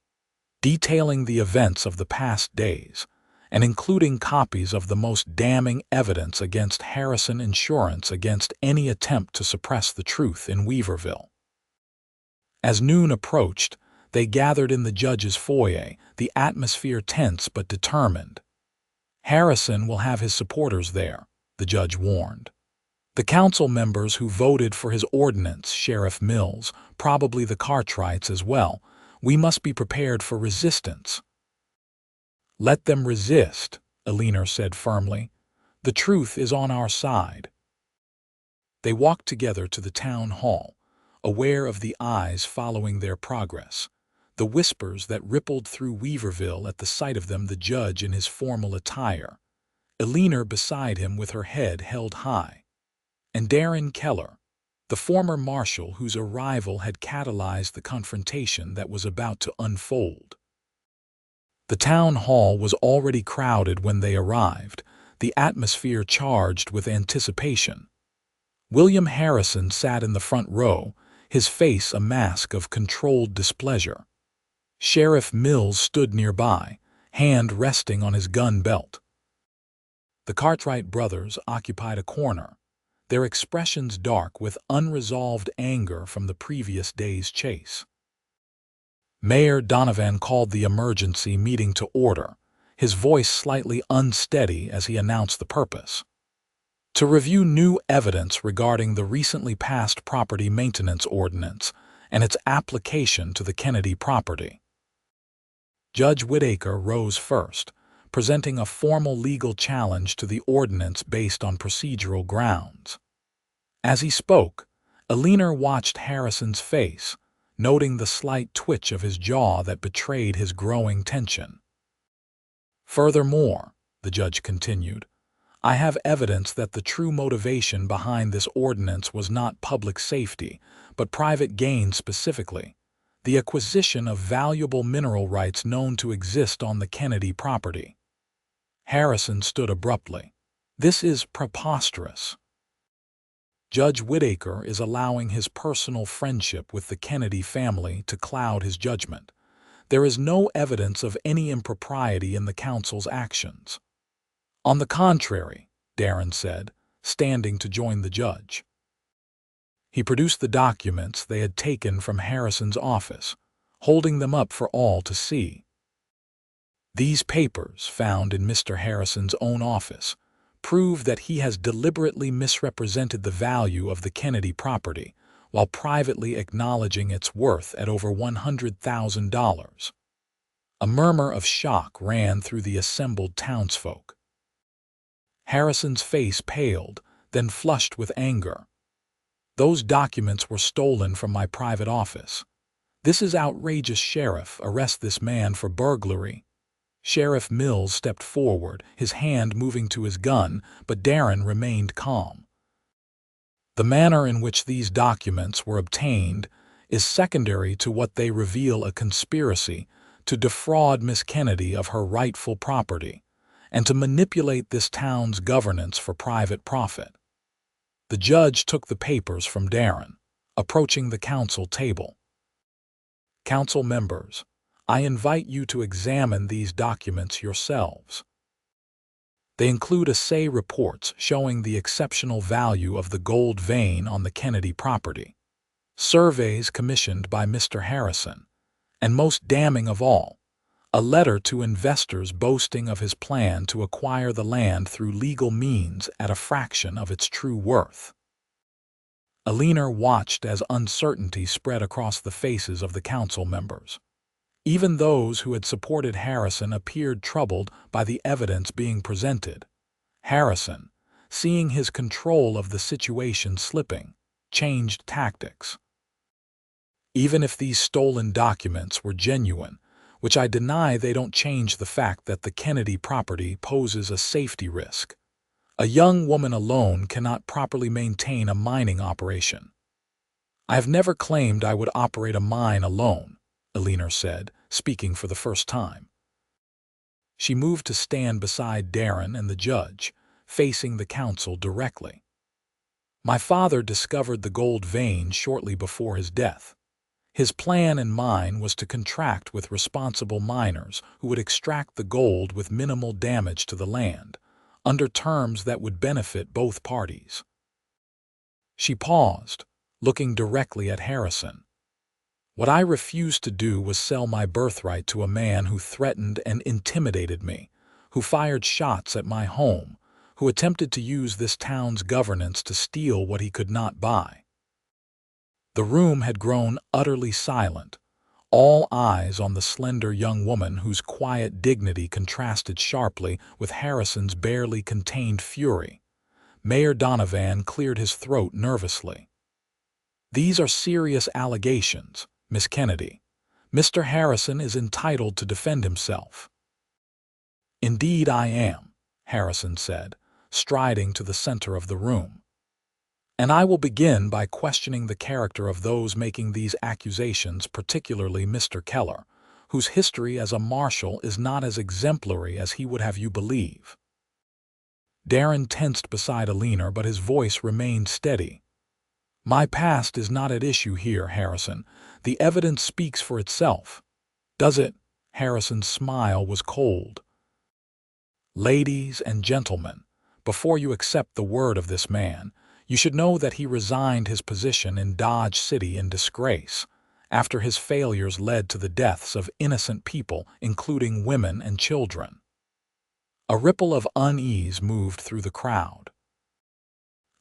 detailing the events of the past days and including copies of the most damning evidence against Harrison Insurance against any attempt to suppress the truth in Weaverville. As noon approached, they gathered in the judge's foyer, the atmosphere tense but determined. "Harrison will have his supporters there," the judge warned. "The council members who voted for his ordinance, Sheriff Mills, probably the Cartwrights as well. We must be prepared for resistance." "Let them resist," Eleanor said firmly. "The truth is on our side." They walked together to the town hall, aware of the eyes following their progress, the whispers that rippled through Weaverville at the sight of them, the judge in his formal attire, Eleanor beside him with her head held high, and Darren Keller, the former marshal whose arrival had catalyzed the confrontation that was about to unfold. The town hall was already crowded when they arrived, the atmosphere charged with anticipation. William Harrison sat in the front row, his face a mask of controlled displeasure. Sheriff Mills stood nearby, hand resting on his gun belt. The Cartwright brothers occupied a corner, their expressions dark with unresolved anger from the previous day's chase. Mayor Donovan called the emergency meeting to order, his voice slightly unsteady as he announced the purpose: to review new evidence regarding the recently passed property maintenance ordinance and its application to the Kennedy property. Judge Whitaker rose first, presenting a formal legal challenge to the ordinance based on procedural grounds. As he spoke, Eleanor watched Harrison's face, noting the slight twitch of his jaw that betrayed his growing tension. "Furthermore," the judge continued, "I have evidence that the true motivation behind this ordinance was not public safety, but private gain, specifically the acquisition of valuable mineral rights known to exist on the Kennedy property." Harrison stood abruptly. "This is preposterous. Judge Whitaker is allowing his personal friendship with the Kennedy family to cloud his judgment. There is no evidence of any impropriety in the council's actions." "On the contrary," Darren said, standing to join the judge. He produced the documents they had taken from Harrison's office, holding them up for all to see. "These papers, found in Mr. Harrison's own office, prove that he has deliberately misrepresented the value of the Kennedy property while privately acknowledging its worth at over $100,000. A murmur of shock ran through the assembled townsfolk. Harrison's face paled, then flushed with anger. "Those documents were stolen from my private office. This is outrageous, Sheriff. Arrest this man for burglary." Sheriff Mills stepped forward, his hand moving to his gun, but Darren remained calm. "The manner in which these documents were obtained is secondary to what they reveal: a conspiracy to defraud Miss Kennedy of her rightful property and to manipulate this town's governance for private profit." The judge took the papers from Darren, approaching the council table. "Council members, I invite you to examine these documents yourselves. They include assay reports showing the exceptional value of the gold vein on the Kennedy property, surveys commissioned by Mr. Harrison, and most damning of all, a letter to investors boasting of his plan to acquire the land through legal means at a fraction of its true worth." Eleanor watched as uncertainty spread across the faces of the council members. Even those who had supported Harrison appeared troubled by the evidence being presented. Harrison, seeing his control of the situation slipping, changed tactics. "Even if these stolen documents were genuine, which I deny, they don't change the fact that the Kennedy property poses a safety risk. A young woman alone cannot properly maintain a mining operation." "I have never claimed I would operate a mine alone," Eleanor said, speaking for the first time. She moved to stand beside Darren and the judge, facing the council directly. "My father discovered the gold vein shortly before his death. His plan and mine was to contract with responsible miners who would extract the gold with minimal damage to the land, under terms that would benefit both parties." She paused, looking directly at Harrison. "What I refused to do was sell my birthright to a man who threatened and intimidated me, who fired shots at my home, who attempted to use this town's governance to steal what he could not buy." The room had grown utterly silent, all eyes on the slender young woman whose quiet dignity contrasted sharply with Harrison's barely contained fury. Mayor Donovan cleared his throat nervously. "These are serious allegations, Miss Kennedy. Mr. Harrison is entitled to defend himself." "Indeed I am," Harrison said, striding to the center of the room. "And I will begin by questioning the character of those making these accusations, particularly Mr. Keller, whose history as a marshal is not as exemplary as he would have you believe." Darren tensed beside Eleanor, but his voice remained steady. "My past is not at issue here, Harrison. The evidence speaks for itself." "Does it?" Harrison's smile was cold. "Ladies and gentlemen, before you accept the word of this man, you should know that he resigned his position in Dodge City in disgrace, after his failures led to the deaths of innocent people, including women and children." A ripple of unease moved through the crowd.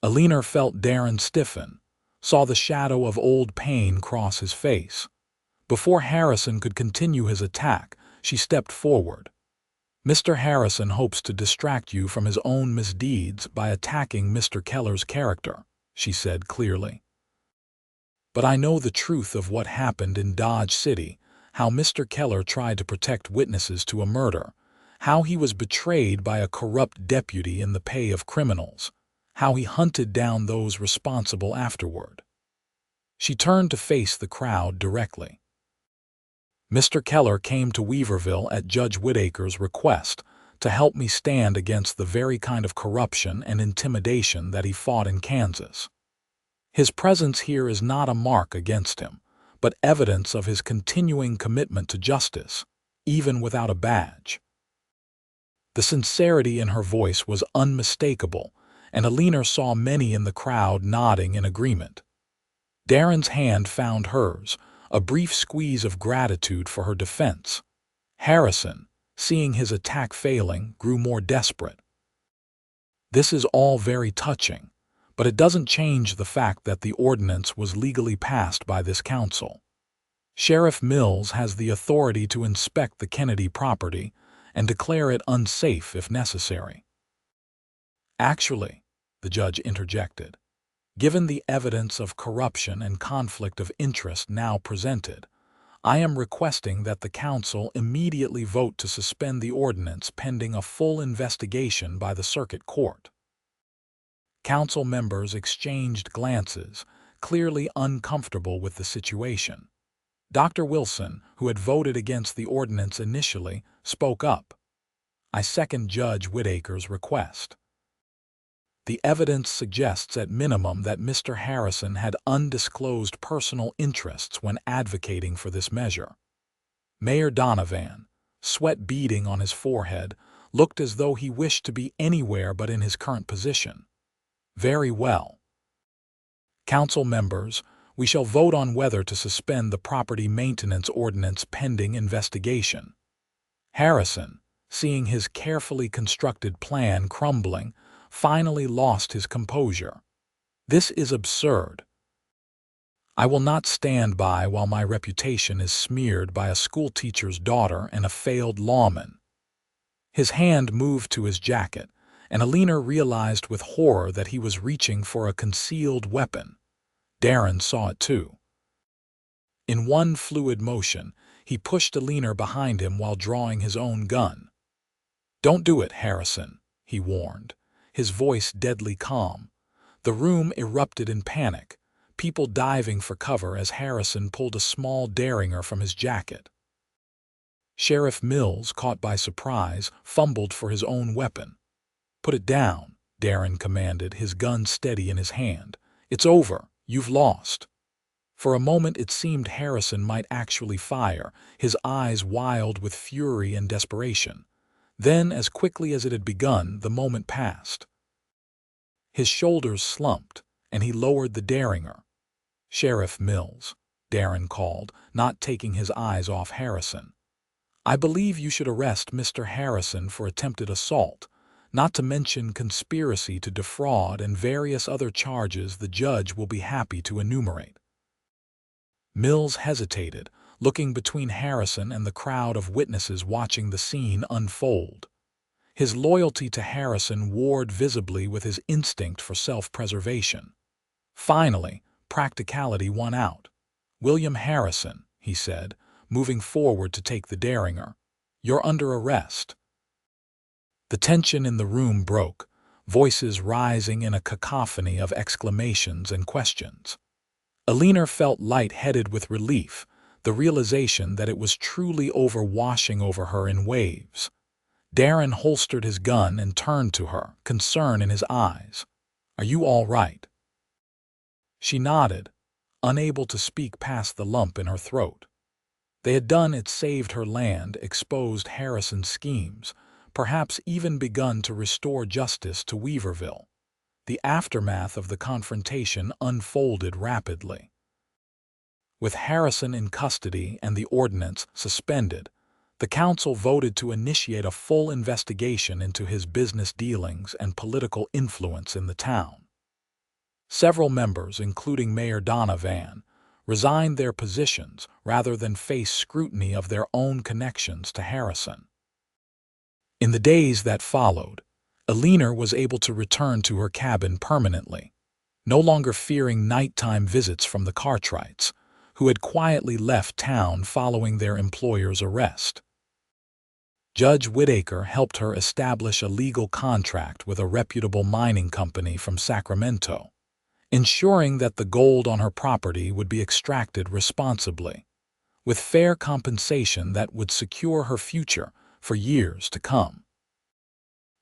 Eleanor felt Darren stiffen, saw the shadow of old pain cross his face. Before Harrison could continue his attack, she stepped forward. "Mr. Harrison hopes to distract you from his own misdeeds by attacking Mr. Keller's character," she said clearly. "But I know the truth of what happened in Dodge City, how Mr. Keller tried to protect witnesses to a murder, how he was betrayed by a corrupt deputy in the pay of criminals, how he hunted down those responsible afterward." She turned to face the crowd directly. "Mr. Keller came to Weaverville at Judge Whittaker's request to help me stand against the very kind of corruption and intimidation that he fought in Kansas. His presence here is not a mark against him, but evidence of his continuing commitment to justice, even without a badge." The sincerity in her voice was unmistakable, and Eleanor saw many in the crowd nodding in agreement. Darren's hand found hers, a brief squeeze of gratitude for her defense. Harrison, seeing his attack failing, grew more desperate. "This is all very touching, but it doesn't change the fact that the ordinance was legally passed by this council. Sheriff Mills has the authority to inspect the Kennedy property and declare it unsafe if necessary. Actually, the judge interjected, given the evidence of corruption and conflict of interest now presented, I am requesting that the council immediately vote to suspend the ordinance pending a full investigation by the circuit court. Council members exchanged glances, clearly uncomfortable with the situation. Dr. Wilson, who had voted against the ordinance initially, spoke up. I second Judge Whittaker's request. The evidence suggests at minimum that Mr. Harrison had undisclosed personal interests when advocating for this measure. Mayor Donovan, sweat beading on his forehead, looked as though he wished to be anywhere but in his current position. Very well. Council members, we shall vote on whether to suspend the property maintenance ordinance pending investigation. Harrison, seeing his carefully constructed plan crumbling, finally lost his composure. This is absurd. I will not stand by while my reputation is smeared by a schoolteacher's daughter and a failed lawman. His hand moved to his jacket, and Eleanor realized with horror that he was reaching for a concealed weapon. Darren saw it too. In one fluid motion, he pushed Eleanor behind him while drawing his own gun. Don't do it, Harrison, he warned, his voice deadly calm. The room erupted in panic, people diving for cover as Harrison pulled a small derringer from his jacket. Sheriff Mills, caught by surprise, fumbled for his own weapon. Put it down, Darren commanded, his gun steady in his hand. It's over. You've lost. For a moment it seemed Harrison might actually fire, his eyes wild with fury and desperation. Then, as quickly as it had begun, the moment passed. His shoulders slumped, and he lowered the derringer. Sheriff Mills, Darren called, not taking his eyes off Harrison. I believe you should arrest Mr. Harrison for attempted assault, not to mention conspiracy to defraud and various other charges the judge will be happy to enumerate. Mills hesitated, looking between Harrison and the crowd of witnesses watching the scene unfold. His loyalty to Harrison warred visibly with his instinct for self-preservation. Finally, practicality won out. William Harrison, he said, moving forward to take the derringer. You're under arrest. The tension in the room broke, voices rising in a cacophony of exclamations and questions. Eleanor felt light-headed with relief, the realization that it was truly washing over her in waves. Darren holstered his gun and turned to her, concern in his eyes. Are you all right? She nodded, unable to speak past the lump in her throat. They had done it, saved her land, exposed Harrison's schemes, perhaps even begun to restore justice to Weaverville. The aftermath of the confrontation unfolded rapidly. With Harrison in custody and the ordinance suspended, the council voted to initiate a full investigation into his business dealings and political influence in the town. Several members, including Mayor Donovan, resigned their positions rather than face scrutiny of their own connections to Harrison. In the days that followed, Eleanor was able to return to her cabin permanently, no longer fearing nighttime visits from the Cartwrights, who had quietly left town following their employer's arrest. Judge Whittaker helped her establish a legal contract with a reputable mining company from Sacramento, ensuring that the gold on her property would be extracted responsibly, with fair compensation that would secure her future for years to come.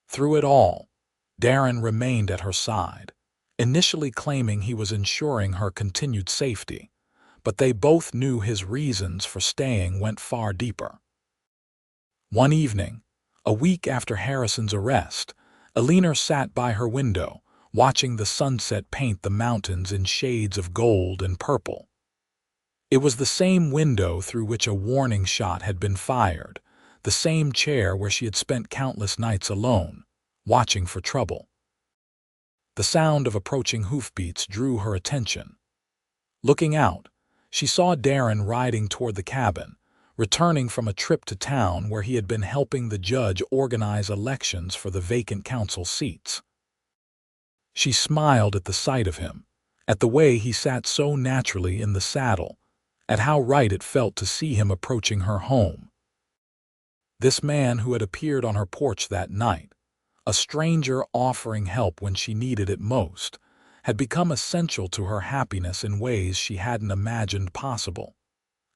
Through it all, Darren remained at her side, initially claiming he was ensuring her continued safety, but they both knew his reasons for staying went far deeper. One evening, a week after Harrison's arrest, Eleanor sat by her window, watching the sunset paint the mountains in shades of gold and purple. It was the same window through which a warning shot had been fired, the same chair where she had spent countless nights alone, watching for trouble. The sound of approaching hoofbeats drew her attention. Looking out, She saw Darren riding toward the cabin, returning from a trip to town where he had been helping the judge organize elections for the vacant council seats. She smiled at the sight of him, at the way he sat so naturally in the saddle, at how right it felt to see him approaching her home. This man who had appeared on her porch that night, a stranger offering help when she needed it most, had become essential to her happiness in ways she hadn't imagined possible.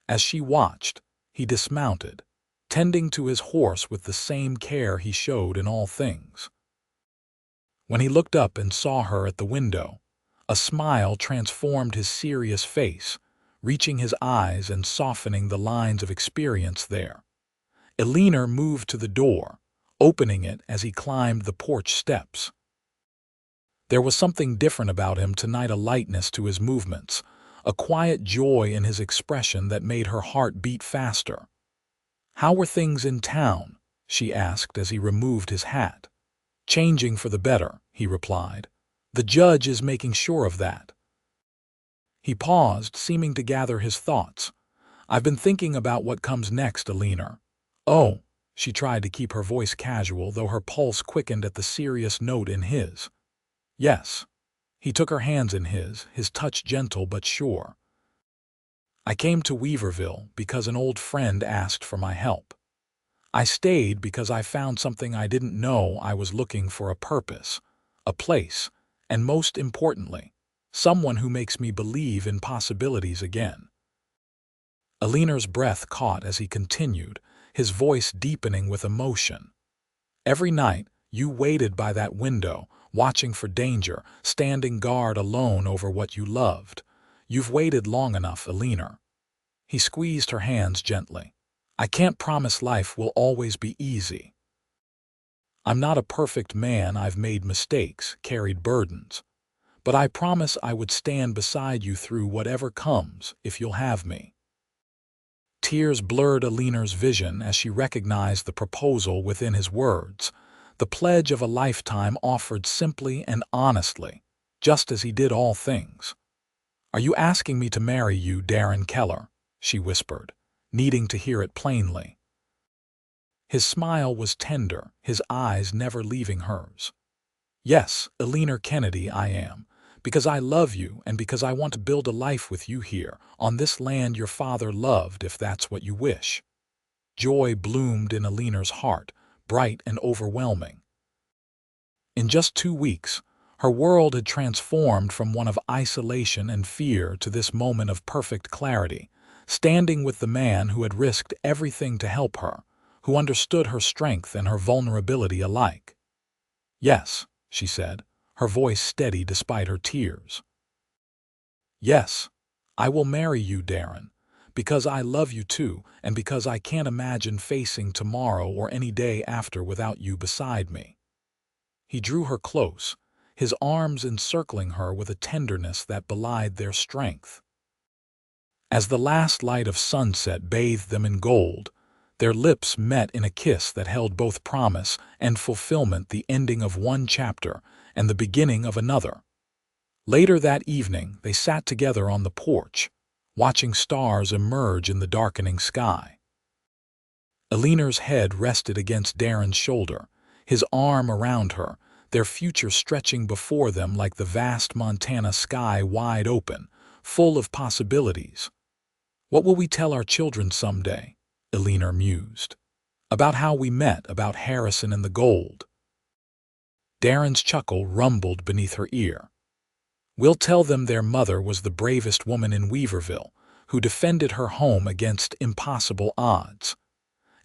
As she watched, he dismounted, tending to his horse with the same care he showed in all things. When he looked up and saw her at the window, a smile transformed his serious face, reaching his eyes and softening the lines of experience there. Eleanor moved to the door, opening it as he climbed the porch steps. There was something different about him tonight, a lightness to his movements, a quiet joy in his expression that made her heart beat faster. "How were things in town?" she asked as he removed his hat. "Changing for the better," he replied. "The judge is making sure of that." He paused, seeming to gather his thoughts. "I've been thinking about what comes next, Eleanor." "Oh," she tried to keep her voice casual, though her pulse quickened at the serious note in his. "Yes." He took her hands in his touch gentle but sure. "I came to Weaverville because an old friend asked for my help. I stayed because I found something I didn't know I was looking for, a purpose, a place, and most importantly, someone who makes me believe in possibilities again." Eleanor's breath caught as he continued, his voice deepening with emotion. "Every night, you waited by that window, watching for danger, standing guard alone over what you loved. You've waited long enough, Eleanor." He squeezed her hands gently. "I can't promise life will always be easy. I'm not a perfect man, I've made mistakes, carried burdens. But I promise I would stand beside you through whatever comes, if you'll have me." Tears blurred Eleanor's vision as she recognized the proposal within his words, the pledge of a lifetime offered simply and honestly, just as he did all things. "Are you asking me to marry you, Darren Keller?" she whispered, needing to hear it plainly. His smile was tender, his eyes never leaving hers. "Yes, Eleanor Kennedy, I am. Because I love you and because I want to build a life with you here, on this land your father loved, if that's what you wish." Joy bloomed in Eleanor's heart, bright and overwhelming. In just 2 weeks, her world had transformed from one of isolation and fear to this moment of perfect clarity, standing with the man who had risked everything to help her, who understood her strength and her vulnerability alike. "Yes," she said, her voice steady despite her tears. "Yes, I will marry you, Darren, because I love you too, and because I can't imagine facing tomorrow or any day after without you beside me." He drew her close, his arms encircling her with a tenderness that belied their strength. As the last light of sunset bathed them in gold, their lips met in a kiss that held both promise and fulfillment, the ending of one chapter and the beginning of another. Later that evening, they sat together on the porch, watching stars emerge in the darkening sky. Eleanor's head rested against Darren's shoulder, his arm around her, their future stretching before them like the vast Montana sky wide open, full of possibilities. "What will we tell our children someday?" Eleanor mused. "About how we met, about Harrison and the gold." Darren's chuckle rumbled beneath her ear. "We'll tell them their mother was the bravest woman in Weaverville, who defended her home against impossible odds.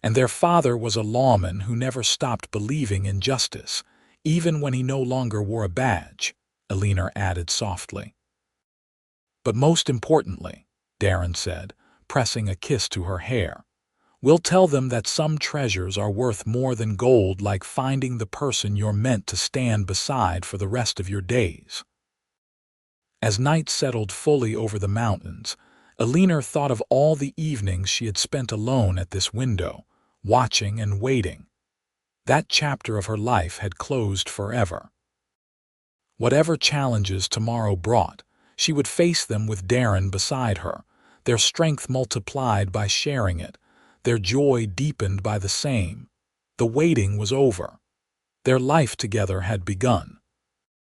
And their father was a lawman who never stopped believing in justice, even when he no longer wore a badge," Eleanor added softly. "But most importantly," Darren said, pressing a kiss to her hair, "we'll tell them that some treasures are worth more than gold, like finding the person you're meant to stand beside for the rest of your days." As night settled fully over the mountains, Eleanor thought of all the evenings she had spent alone at this window, watching and waiting. That chapter of her life had closed forever. Whatever challenges tomorrow brought, she would face them with Darren beside her, their strength multiplied by sharing it, their joy deepened by the same. The waiting was over. Their life together had begun.